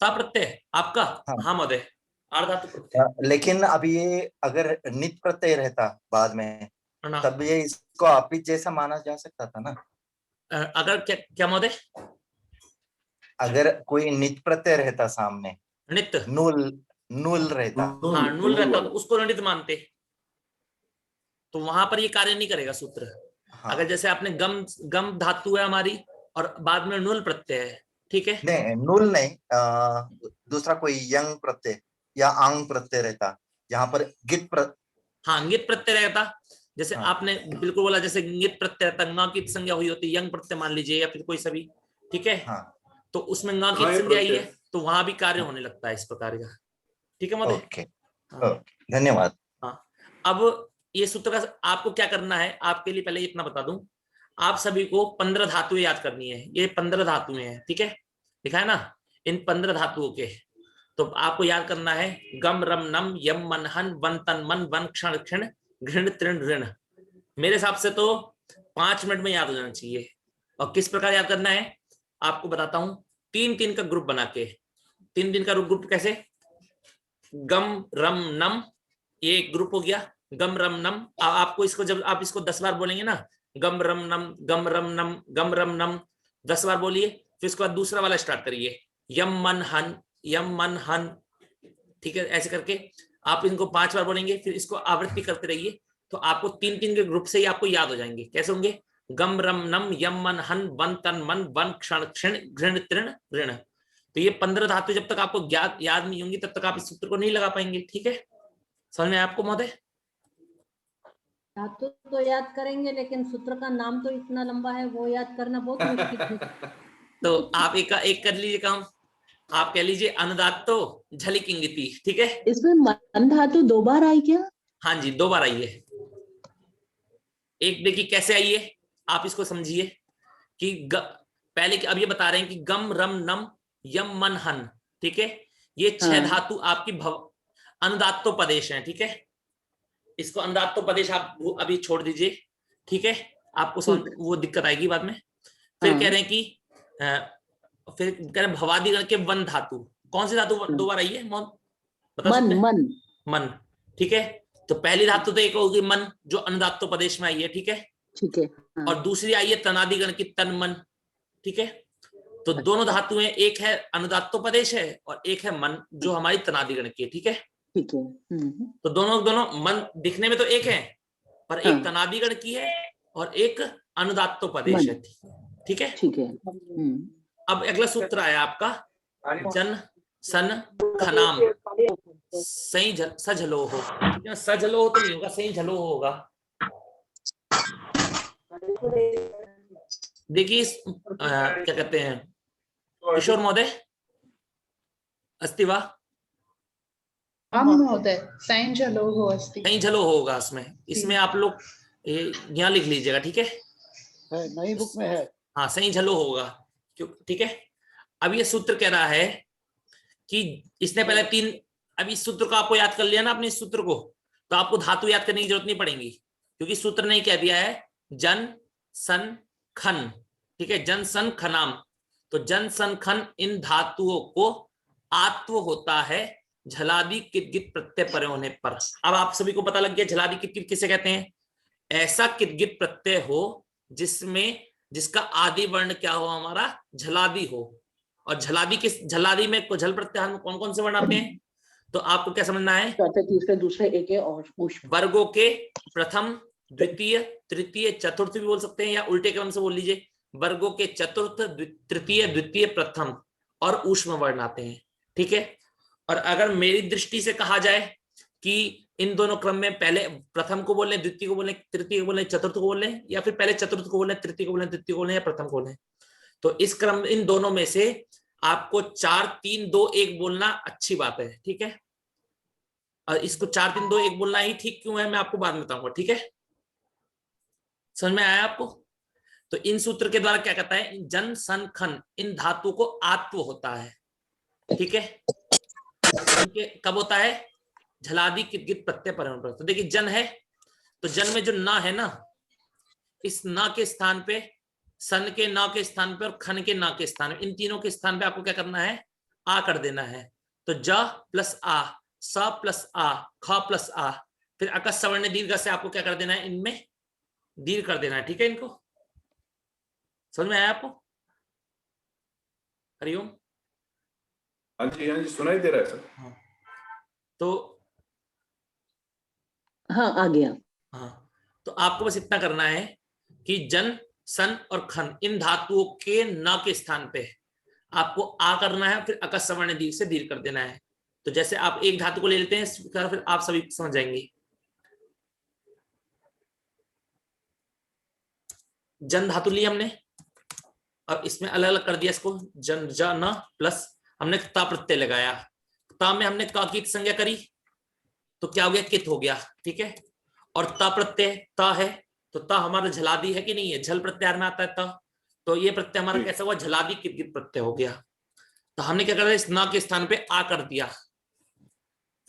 Speaker 3: ता प्रत्यय आपका? हाँ महोदय, आर्ध धातु प्रत्यय।
Speaker 5: लेकिन अब ये अगर नित प्रत्यय रहता बाद में, तब ये इसको आपित जैसा माना जा सकता था ना?
Speaker 3: अगर क्या महोदय?
Speaker 5: अगर कोई नित प्रत्यय रहता सामने,
Speaker 3: नित
Speaker 5: नूल रहता,
Speaker 3: हाँ नूल रहता, तो उसको नित मानते, तो वहां पर ये कार्य नहीं करेगा सूत्र। हाँ। अगर जैसे आपने गम धातु है हमारी और बाद में नूल प्रत्यय है। ठीक है,
Speaker 5: नहीं नूल नहीं, दूसरा कोई यंग प्रत्यय या आंग प्रत्यय रहता, यहाँ पर
Speaker 3: हाँ गित प्रत्यय रहता, जैसे हाँ। आपने बिल्कुल बोला, जैसे गित प्रत्यय रहता, ंगा की संज्ञा हुई होती, यंग प्रत्यय मान लीजिए, या फिर कोई सभी। ठीक है हाँ। तो उसमें ंगा की संज्ञा आई है, तो वहां भी कार्य होने लगता है इस प्रकार का। ठीक है महोदय,
Speaker 5: धन्यवाद।
Speaker 3: हाँ, अब ये सूत्र का आपको क्या करना है, आपके लिए पहले इतना बता दूं, आप सभी को 15 धातुएं याद करनी है। ये 15 धातुएं हैं, ठीक है, लिखा है ना, इन 15 धातुओं के तो आपको याद करना है, गम रम नम यम मन हन वन तन मन वन क्षण क्षण घृण तृण ऋण। मेरे हिसाब से तो 5 मिनट में याद हो जाना चाहिए। और किस प्रकार याद करना है आपको बताता हूं, 3-3 का ग्रुप बना के। 3 का ग्रुप कैसे, गम रम नम, ये एक ग्रुप हो गया, गम रम नम। आपको इसको जब आप इसको 10 बार बोलेंगे ना, गम रम नम गम रम नम गम रम नम 10 बार बोलिए, फिर उसके बाद दूसरा वाला स्टार्ट करिए, यम मन हन यम मन हन। ठीक है, ऐसे करके आप इनको 5 बार बोलेंगे, फिर इसको आवृत्ति करते रहिए, तो आपको 3-3 के ग्रुप से ही आपको याद हो जाएंगे। कैसे होंगे, गम रम नम यम मन हन वन तन मन वन क्षण क्षण घृण तृण ऋण। तो ये 15 धातु जब तक आपको याद नहीं होंगी तब तक आप इस सूत्र को नहीं लगा पाएंगे। ठीक है, समझ में आपको महोदय?
Speaker 9: धातु तो याद करेंगे, लेकिन सूत्र का नाम तो इतना लंबा है, वो याद करना बहुत मुश्किल है।
Speaker 3: तो आप एक कर लीजिए काम, आप कह लीजिए अनुदात्तो झलिक इंगिति। ठीक है,
Speaker 1: इसमें मन धातु 2 बार आई क्या?
Speaker 3: हाँ जी, 2 बार आई है। एक देखिए कैसे आई है, आप इसको समझिए कि पहले अब ये बता रहे हैं कि गम रम नम यम मन हन। ठीक है, ये 6 धातु आपकी अनुदात्तोपदेश है। ठीक है, इसको अनुदात्तोपदेश आप अभी छोड़ दीजिए। ठीक है, आपको वो दिक्कत आएगी बाद में। फिर कह रहे हैं कि फिर कह रहे भवादिगण के वन धातु, कौन सी धातु 2 बार आई है?
Speaker 1: मन मन
Speaker 3: मन। ठीक है, तो पहली धातु तो एक होगी मन, जो अनुदात्तोपदेश में आई है। ठीक है,
Speaker 1: ठीक है।
Speaker 3: और दूसरी आई है तनादिगण की तन मन। ठीक है, तो दोनों धातुएं, एक है अनुदात्तोपदेश है और एक है मन, जो हमारी तनादिगण की है। ठीक है,
Speaker 1: ठीक है।
Speaker 3: तो दोनों मन दिखने में तो एक है, पर एक तनादिगण की है और एक अनुदात्तोपदेश है। ठीक है,
Speaker 1: ठीक है।
Speaker 3: अब अगला सूत्र आया आपका, जन सन खनाम सही सझलो हो। सझलो हो तो नहीं होगा, सही झलो होगा। देखिए क्या कहते हैं किशोर महोदय, अस्ति वा?
Speaker 12: महोदय सही झलो हो अस्ति।
Speaker 3: सही झलो होगा इसमें आप लोग यहाँ लिख लीजिएगा। ठीक है,
Speaker 6: नई बुक में है।
Speaker 3: हाँ, सही झलो होगा। क्यों? ठीक है, अब ये सूत्र कह रहा है कि इसने पहले 3, अब इस सूत्र को आपको याद कर लिया ना आपने इस सूत्र को, तो आपको धातु याद करने की जरूरत नहीं पड़ेगी, क्योंकि सूत्र ने कह दिया है जन सन खन। ठीक है, जन सन खनाम। तो जन सन खन इन धातुओं को आत्व होता है झलादि कित गित प्रत्यय परे होने पर। अब आप सभी को पता लग गया झलादि कित गित किसे कहते हैं। ऐसा कित गित प्रत्यय हो जिसका आदि वर्ण क्या हो, हमारा झलादि हो। और झलादि में झल प्रत्याहार में कौन कौन से वर्ण आते हैं, तो आपको क्या समझना है,
Speaker 1: चौथे तीसरे दूसरे एक और
Speaker 3: वर्गों के प्रथम द्वितीय तृतीय चतुर्थ भी बोल सकते हैं, या उल्टे क्रम से बोल लीजिए, वर्गों के चतुर्थ तृतीय द्वितीय प्रथम और ऊष्म वर्ण आते हैं। ठीक है, और अगर मेरी दृष्टि से कहा जाए कि इन दोनों क्रम में पहले प्रथम को बोले, द्वितीय को बोले, तृतीय को बोले, चतुर्थ को बोले, या फिर पहले चतुर्थ को बोले, तृतीय को बोले, द्वितीय को बोले, या प्रथम को बोले, तो इस क्रम इन दोनों में से आपको 4 3 2 1 बोलना अच्छी बात है। ठीक है, और इसको 4 3 2 1 बोलना ही ठीक क्यों है मैं आपको बाद में बताऊंगा। ठीक है, समझ में आया आपको? तो इन सूत्र के द्वारा क्या कहता है, जन सन खन इन धातु को आत्व होता है। ठीक है, कब होता है, झलादि कित गित प्रत्यय परे होने पर। तो देखिए जन है, तो जन में जो ना है ना, इस ना के स्थान पे, सन के ना के स्थान पे और खन के ना के स्थान पे, इन तीनों के स्थान पे आपको क्या करना है, आ कर देना है। तो ज प्लस आ, स प्लस आ, ख प्लस आ, फिर अकस सवर्ण दीर्घ से आपको क्या कर देना है, इनमें दीर्घ कर देना है। ठीक है, इनको समझ में आया आपको? हरिओम।
Speaker 2: हाँ जी सुनाई दे रहा है सर।
Speaker 3: हाँ, तो
Speaker 1: हाँ आ गया।
Speaker 3: हाँ, तो आपको बस इतना करना है कि जन सन और खन इन धातुओं के न के स्थान पे आपको आ करना है, फिर अकस सवर्ण दीर्घ से दीर्घ कर देना है। तो जैसे आप एक धातु को ले लेते हैं, फिर आप सभी समझ जाएंगे। जन धातु ली हमने, अब इसमें अलग अलग कर दिया इसको, जन न प्लस हमने ता प्रत्यय लगाया, ता में हमने का की संज्ञा करी, तो क्या हो गया, कित हो गया। ठीक है, और ता प्रत्यय ता है, तो ता हमारा झलादि है कि नहीं है, झल प्रत्याहार में आता है ता, तो ये प्रत्यय हमारा कैसा हुआ, झलादि कित गित प्रत्यय हो गया। तो हमने क्या कर दिया, इस ना के स्थान पे आ कर दिया,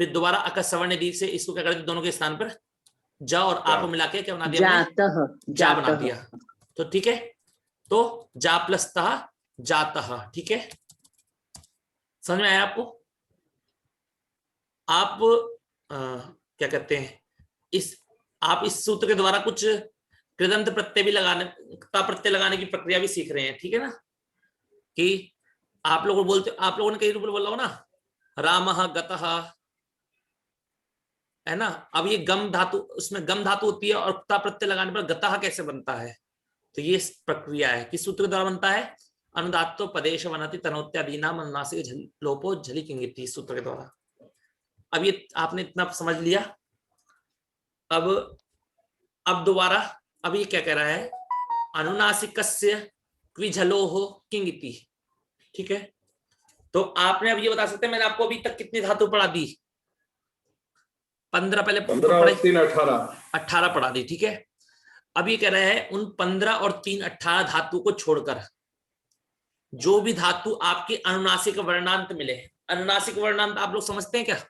Speaker 3: फिर दोबारा अकस सवर्ण दीर्घ से इसको क्या कर दिया, दोनों के स्थान पर जा और आ को मिला के क्या बना दिया, जा बना दिया। तो ठीक है, तो जा प्लस ता जातः। ठीक है, समझ में आया आपको? आप क्या कहते हैं, आप इस सूत्र के द्वारा कुछ कृदंत प्रत्यय भी लगाने, ता प्रत्यय लगाने की प्रक्रिया भी सीख रहे हैं। ठीक है ना, कि आप लोग बोलते, आप लोगों ने कई रूप बोला हो ना, रामः गतः, है ना। अब ये गम धातु, उसमें गम धातु होती है और ता प्रत्यय लगाने पर गतः कैसे बनता है, तो ये प्रक्रिया है, किस सूत्र के द्वारा बनता है, अनुदात्तो पदेश वनति तनोत्यादीनाम अनुनासिक लोपो झलि किंगिति सूत्र के द्वारा। अब ये आपने इतना समझ लिया। अब दोबारा अब ये क्या कह रहा है, अनुनासिकस्य क्विझलोहो किंगिति। ठीक है, तो आपने अब ये बता सकते हैं, मैंने आपको अभी तक कितनी धातु पढ़ा दी, 15 पहले 18 पढ़ा दी। ठीक है, अब ये कह रहे हैं उन 15 और 3 18 धातु को छोड़कर जो भी धातु आपके अनुनासिक वर्णांत मिले, अनुनासिक वर्णांत आप लोग समझते हैं क्या,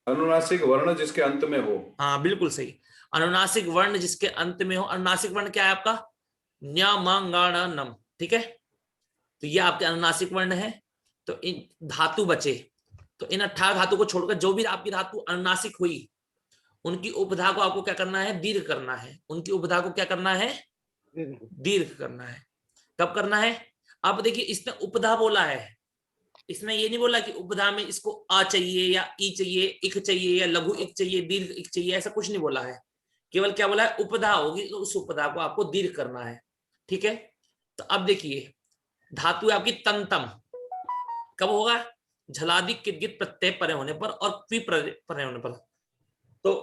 Speaker 2: अनुनासिक वर्ण जिसके अंत में हो। हाँ
Speaker 3: बिल्कुल सही, अनुनासिक वर्ण जिसके अंत में हो। अनुनासिक वर्ण क्या है आपका, न्या मा गा ण नम। ठीक है, तो ये आपके अनुनासिक वर्ण है। तो इन धातु बचे, तो इन 18 धातु को छोड़कर जो भी आपकी धातु अनुनासिक हुई, उनकी उपधा को आपको क्या करना है, दीर्घ करना है। उनकी उपधा को क्या करना है, दीर्घ करना है। कब करना है? अब देखिए इसने उपधा बोला है, इसने ये नहीं बोला कि उपधा में इसको आ चाहिए या ई चाहिए, इक चाहिए या लघु इक चाहिए, दीर्घ इक चाहिए, ऐसा कुछ नहीं बोला है। केवल क्या बोला है, उपधा होगी तो उस उपधा को आपको दीर्घ करना है। ठीक है, तो अब देखिए धातु है आपकी तंतम, कब होगा? झलादि कित गित प्रत्यय परे होने पर और क्वी परे होने पर। तो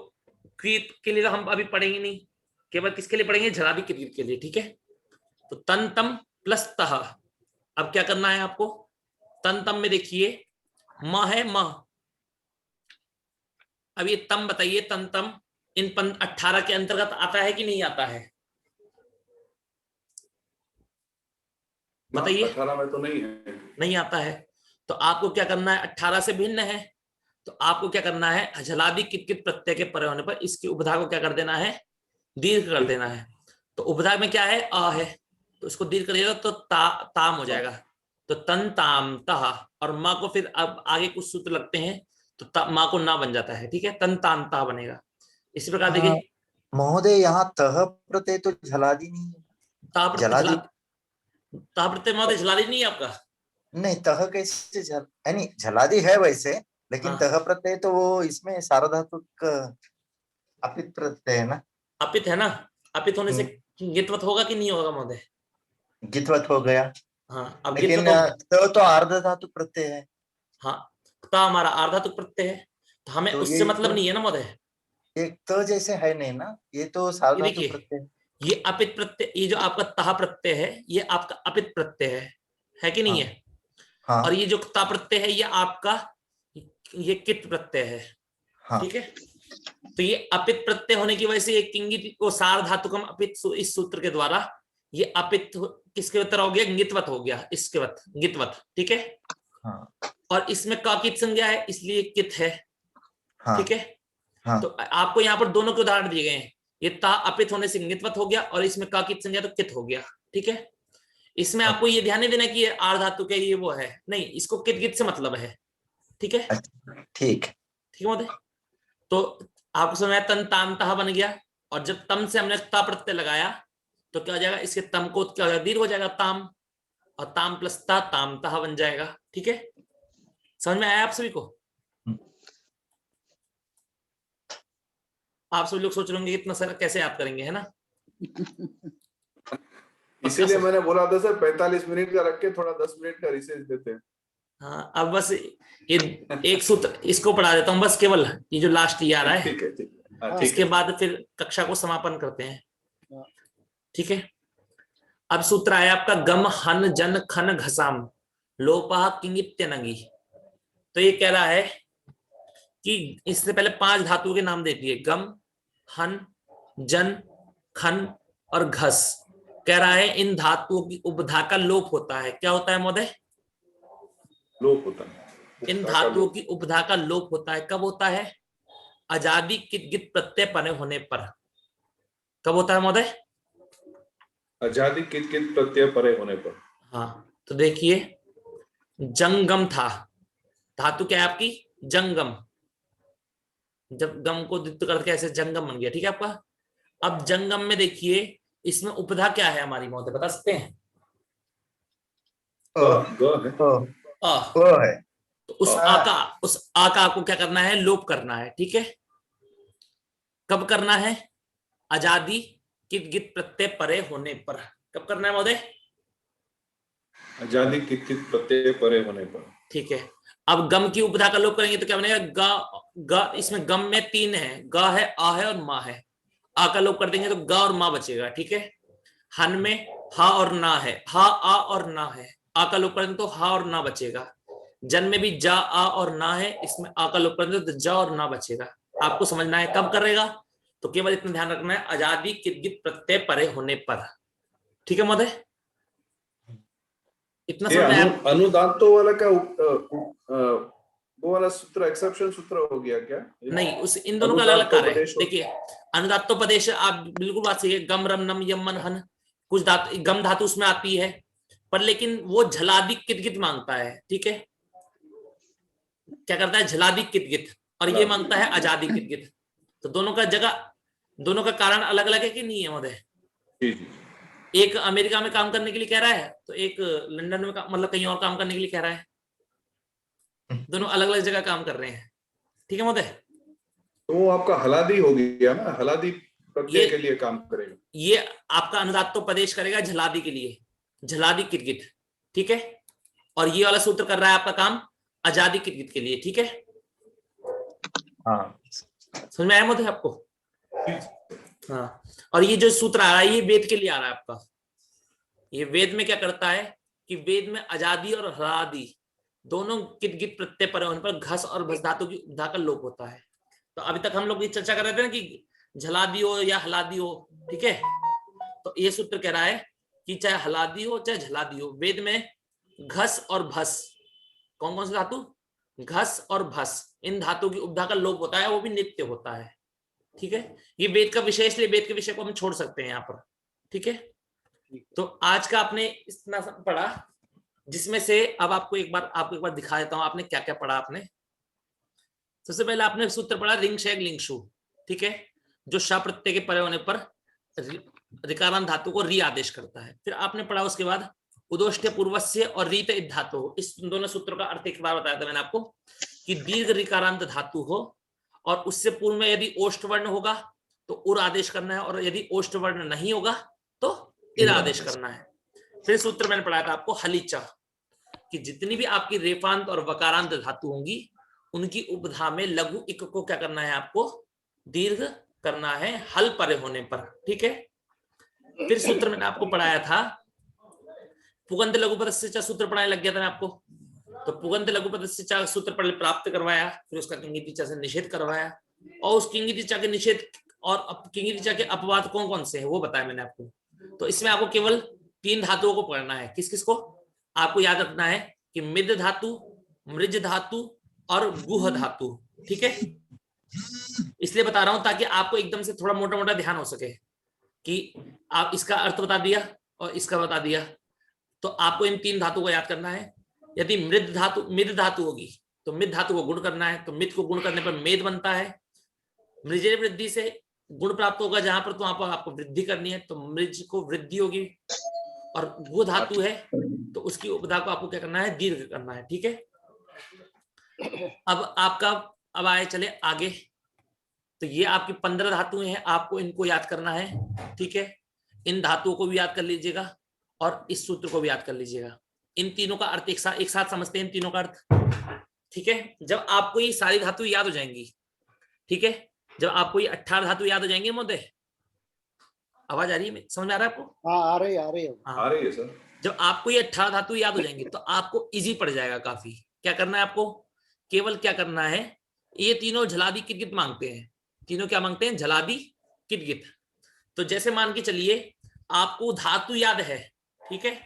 Speaker 3: क्वी के लिए तो हम अभी पढ़ेंगे नहीं, केवल किसके लिए पढ़ेंगे? झलादि कित गित के लिए। ठीक है, तो तंतम प्लस तह। अब क्या करना है आपको? तंतम में देखिए म है म, अब ये तम बताइए, तंतम इन 18 के अंतर्गत आता है कि नहीं आता है? बताइए।
Speaker 2: 18 में तो नहीं है।
Speaker 3: नहीं आता है, तो आपको क्या करना है? 18 से भिन्न है, तो आपको क्या करना है? झलादि कित कित प्रत्यय के परे होने पर इसकी उपधा को क्या कर देना है? दीर्घ कर देना है। तो उपधा में क्या है? अ है, तो इसको दीर्घ करिएगा तो ताम हो जाएगा। तो तन ताम तह, और माँ को फिर अब आगे कुछ सूत्र लगते हैं तो माँ को ना बन जाता है। ठीक है, तन ताम ता बनेगा। इसी प्रकार देखिए
Speaker 5: महोदय यहाँ तह प्रत्यय तो झलादि नहीं है।
Speaker 3: ता
Speaker 5: झलादि
Speaker 3: प्रत्यय महोदय झलादि नहीं है आपका?
Speaker 5: नहीं, तह कैसे यानी झलादि है वैसे, लेकिन
Speaker 3: हाँ।
Speaker 5: तह प्रत्यय तो वो इसमें सार्वधातुक अपित प्रत्यय है ना।
Speaker 3: अपित है ना, अपित होने से गितवत होगा कि नहीं होगा महोदय?
Speaker 5: गितवत हो गया।
Speaker 3: हाँ, अब
Speaker 5: लेकिन
Speaker 3: गितवत
Speaker 5: तो आर्ध धातु प्रत्यय है।
Speaker 3: हाँ, ता हमारा आर्धातुक प्रत्यय है, तो हमें
Speaker 5: तो
Speaker 3: उससे मतलब नहीं है ना महोदय।
Speaker 5: एक तो जैसे है नहीं ना, ये तो
Speaker 3: ये
Speaker 5: सार्वधातु
Speaker 3: देखिए
Speaker 5: प्रत्यय।
Speaker 3: ये अपित प्रत्यय, ये जो आपका ता प्रत्यय है ये आपका अपित प्रत्यय है कि नहीं है?
Speaker 5: हाँ
Speaker 3: और ये जो ता प्रत्यय है ये आपका ये कित प्रत्यय है।
Speaker 5: हाँ
Speaker 3: ठीक है, तो ये अपित प्रत्यय होने की वजह से ये किंगित को सार्वधातुकम अपित इस सूत्र के द्वारा ये अपित किसके उत्तर हो गया? गितवत हो गया, इसके वत गितवत। ठीक है,
Speaker 5: हाँ
Speaker 3: और इसमें का कित संज्ञा है इसलिए कित है।
Speaker 5: हाँ
Speaker 3: ठीक है,
Speaker 5: हाँ
Speaker 3: तो आपको यहाँ पर दोनों के उदाहरण दिए गए हैं, ये ता अपित होने से गितवत हो गया और इसमें का कित संज्ञा तो कित हो गया। ठीक है, इसमें आपको ये ध्यान नहीं देना कि ये आर्ध धातु के ये वो है, नहीं, इसको कित गित से मतलब है। ठीक है,
Speaker 5: ठीक
Speaker 3: ठीक है महोदय, तो आपको समझ आया, तन ताम तह बन गया, और जब तम से हमने ता प्रत्यय लगाया तो क्या हो जाएगा? इसके तम को क्या हो जाएगा? दीर्घ हो जाएगा ताम, और ताम प्लस ता ताम तह बन जाएगा। ठीक है, समझ में आया आप सभी को? आप सभी लोग सोच रहे होंगे इतना सारा कैसे याद करेंगे, है ना?
Speaker 2: इसीलिए मैंने बोला था सर 45 मिनट का रख के थोड़ा 10 मिनट का रिसेस देते हैं।
Speaker 3: हाँ, अब बस ये एक सूत्र इसको पढ़ा देता हूँ बस, केवल ये जो लास्ट ये आ रहा है,
Speaker 2: ठीक है, ठीक है, हाँ,
Speaker 3: इसके बाद फिर कक्षा को समापन करते हैं। ठीक है, अब सूत्र आया आपका गम हन जन खन घसाम लोपा किंगित्य नंगी। तो ये कह रहा है कि इससे पहले 5 धातुओं के नाम दे दिए, गम हन जन खन और घस। कह रहा है इन धातुओं की उपधा का लोप होता है। क्या होता है महोदय?
Speaker 2: लोप होता है।
Speaker 3: इन धातुओं की उपधा का लोप होता है। कब होता है? अजादि कित गित प्रत्यय परे होने पर। कब होता है महोदय?
Speaker 2: अजादि कित कित प्रत्यय परे होने पर।
Speaker 3: हाँ, तो देखिए जंगम था, धातु क्या है आपकी? जंगम, जब गम को द्वित्व करके ऐसे जंगम बन गया। ठीक है आपका, अब जंगम में देखिए इसमें उपधा क्या है हमारी महोदय, बता सकते हैं?
Speaker 5: है।
Speaker 3: तो उस आका को क्या करना है? लोप करना है। ठीक है, कब करना है? अजादि कित गित प्रत्यय परे होने पर। कब करना है महोदय?
Speaker 2: अजादि कित कित प्रत्यय परे होने पर।
Speaker 3: ठीक है, अब गम की उपधा का लोप करेंगे तो क्या बनेगा? ग इसमें गम में 3 है, ग है, आ है और माँ है। आ का लोप कर देंगे तो ग और माँ बचेगा। ठीक है, हन में हा और ना है, हा आ और ना है, आ का लोप कर देंगे तो हा और ना बचेगा। जन में भी जा आ और ना है, इसमें आ का लोप कर देंगे तो जा और ना बचेगा। आपको समझना है कब करेगा, तो केवल इतना ध्यान रखना है, अजादि कित गित प्रत्यय परे होने पर। ठीक है महोदय, इतना समझ
Speaker 2: अनुदातों वाला क्या वो वाला सूत्र एक्सेप्शन सूत्र हो गया क्या?
Speaker 3: नहीं, उस इन दोनों का अलग अलग कार्य है। देखिए अनुदात्तोपदेश, आप बिल्कुल बात सही है, गम रम नम यम मन हन, कुछ धातु गम धातु उसमें आती है, पर लेकिन वो झलादि कित गित मांगता है। ठीक है, क्या करता है? झलादि कित गित, और ये मांगता है अजादि कित गित। तो दोनों का जगह, दोनों का कारण अलग अलग है कि नहीं है महोदय? एक अमेरिका में काम करने के लिए कह रहा है, तो एक लंदन में मतलब कहीं और काम करने के लिए कह रहा है। दोनों अलग अलग जगह काम कर रहे हैं। ठीक है महोदय।
Speaker 2: तो वो आपका हलादी हो गया ना, हलादी प्रत्यय
Speaker 3: ये-
Speaker 2: के लिए काम करेगा।
Speaker 3: ये आपका अनुदात्तोपदेश करेगा झलादी के लिए, झलादी किटकिट। ठीक है। और ये वाला सूत्र कर रहा है आपका काम आजादी किटकिट के लिए। ठीक है।
Speaker 5: हाँ
Speaker 3: समझ में आया महोदय आपको? हाँ। और ये जो सूत्र आ रहा है ये वेद के लिए आ रहा है आपका। ये वेद में क्या करता है कि वेद में आजादी और हलादी दोनों किट गिट प्रत्यय पर होने पर घस और भस धातु की उपधा का लोप होता है। तो अभी तक हम लोग ये चर्चा कर रहे थे ना कि झलादी हो या हलादी हो। ठीक है। तो ये सूत्र कह रहा है कि चाहे हलादी हो चाहे झलादी हो, वेद में घस और भस, कौन कौन से धातु, घस और भस, इन धातु की उपधा का लोप होता है, वो भी नित्य होता है। ठीक है। ये वेद का विषय, इसलिए वेद के विषय को हम छोड़ सकते हैं यहाँ पर। ठीक है। तो आज का आपने इतना पढ़ा, जिसमें से अब आपको एक बार दिखा देता हूं आपने क्या क्या पढ़ा। आपने सबसे पहले आपने सूत्र पढ़ा रिंग शैग लिंगशु। ठीक है। जो श प्रत्यय के परे होने पर ऋकारांत धातु को री आदेश करता है। फिर आपने पढ़ा उसके बाद उदोष्ट पूर्वस्य और रीत धातु। इस दोनों सूत्रों का अर्थ एक बार बताया था मैंने आपको कि दीर्घ ऋकारांत धातु हो और उससे पूर्व में यदि ओष्ठ वर्ण होगा तो उर आदेश करना है, और यदि ओष्ठ वर्ण नहीं होगा तो इर आदेश करना है। फिर सूत्र मैंने पढ़ाया था आपको हलीचा, कि जितनी भी आपकी रेफांत और वकारांत धातु होंगी उनकी उपधा में लघु इक को क्या करना है, आपको दीर्घ करना है हल परे होने पर। ठीक है। फिर सूत्र मैंने आपको पढ़ाया था पुगंत लघुपद से सूत्र पढ़ाने लग गया था मैं आपको। तो पुगंत लघुपद से सूत्र पहले प्राप्त करवाया, फिर उसका किंगितिचा से निषेध करवाया, और उस किंगितिचा के निषेध और किंगितिचा के अपवाद कौन कौन से हैं वो बताया मैंने आपको। तो इसमें आपको केवल 3 धातुओं को पढ़ना है। किस किस को आपको याद रखना है कि मिद धातु, मृज धातु और गुह धातु। ठीक है। इसलिए बता रहा हूं ताकि आपको एकदम से थोड़ा मोटा मोटा ध्यान हो सके कि आप इसका अर्थ बता दिया और इसका बता दिया। तो आपको इन 3 धातु को याद करना है। यदि मिद धातु होगी तो मिद धातु को गुण करना है, तो मिद को गुण करने पर मेद बनता है। मृजे वृद्धि से गुण प्राप्त होगा जहां पर, तो वहां पर आपको वृद्धि करनी है, तो मृज को वृद्धि होगी। और गु धातु है तो उसकी उपधा को आपको क्या करना है, दीर्घ करना है। ठीक है। अब आए चले आगे। तो ये आपकी 15 धातुएं हैं, आपको इनको याद करना है। ठीक है। इन धातुओं को भी याद कर लीजिएगा और इस सूत्र को भी याद कर लीजिएगा। इन तीनों का अर्थ एक साथ समझते हैं, इन तीनों का अर्थ। ठीक है। जब आपको ये सारी धातु याद हो जाएंगी, ठीक है, जब आपको ये 18 धातु याद हो जाएंगे महोदय, आवाज आ रही है, समझ में आ रहा है आपको?
Speaker 6: हाँ, आ रही है
Speaker 2: सर।
Speaker 3: जब आपको ये 18 धातु याद हो जाएंगे तो आपको इजी पड़ जाएगा काफी। क्या करना है आपको, केवल क्या करना है, ये तीनों झलादी किटगिट मांगते हैं। तीनों क्या मांगते हैं, झलादी किटगिट। तो जैसे मान के चलिए आपको धातु याद है, ठीक है,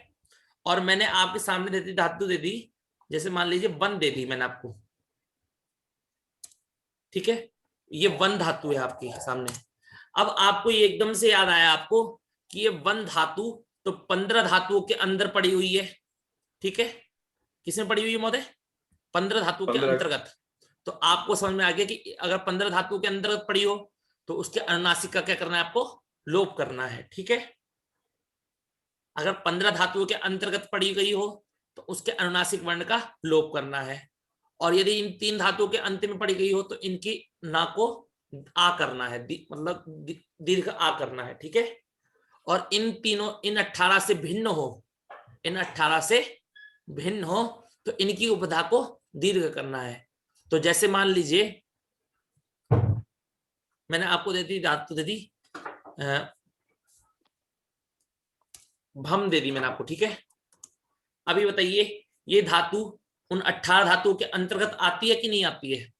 Speaker 3: और मैंने आपके सामने दे दी धातु दे दी, जैसे मान लीजिए वन दे दी मैंने आपको। ठीक है। ये वन धातु है आपके सामने। अब आपको ये एकदम से याद आया आपको कि ये वन धातु तो 15 धातुओं के अंदर पड़ी हुई है। ठीक है। किसमें पड़ी हुई है महोदय, 15 धातुओं के अंतर्गत। तो आपको समझ में आ गया कि अगर 15 धातुओं के अंतर्गत पड़ी हो तो उसके अनुनासिक का क्या करना है, आपको लोप करना है। ठीक है। अगर 15 धातुओं के अंतर्गत पड़ी गई हो तो उसके अनुनासिक वर्ण का लोप करना है। और यदि इन 3 धातुओं के अंत में पड़ी गई हो तो इनकी ना को आ करना है, मतलब दीर्घ आ करना है। ठीक है। और इन 18 से भिन्न हो, इन 18 से भिन्न हो तो इनकी उपधा को दीर्घ करना है। तो जैसे मान लीजिए मैंने आपको दे दी धातु, दे दी भम दे दी मैंने आपको। ठीक है। अभी बताइए ये धातु उन 18 धातुओं के अंतर्गत आती है कि नहीं आती है,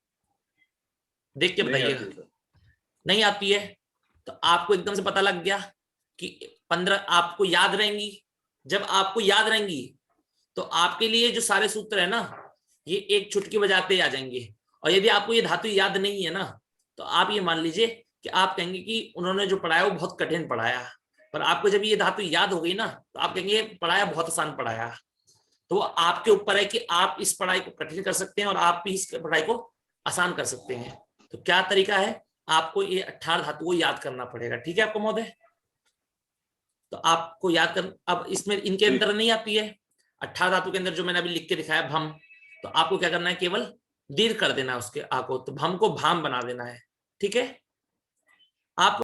Speaker 3: देख के बताइएगा। नहीं आती है तो आपको एकदम से पता लग गया कि 15 आपको याद रहेंगी। जब आपको याद रहेंगी तो आपके लिए जो सारे सूत्र है ना, ये एक चुटकी बजाते आ जाएंगे। और यदि आपको ये धातु याद नहीं है ना, तो आप ये मान लीजिए कि आप कहेंगे कि उन्होंने जो पढ़ाया वो बहुत कठिन पढ़ाया। पर आपको जब ये धातु याद हो गई ना तो आप कहेंगे पढ़ाया बहुत आसान पढ़ाया। तो वो आपके ऊपर है कि आप इस पढ़ाई को कठिन कर सकते हैं और आप भी इस पढ़ाई को आसान कर सकते हैं। तो क्या तरीका है, आपको ये 18 धातु को याद करना पड़ेगा। ठीक है आपको महोदय। तो आपको याद कर, अब इसमें इनके अंदर नहीं आती है 18 धातु के अंदर जो मैंने अभी लिख के दिखाया भम, तो आपको क्या करना है, केवल दीर्घ कर देना है उसके आ को, तो भम को भाम बना देना है। ठीक है, आप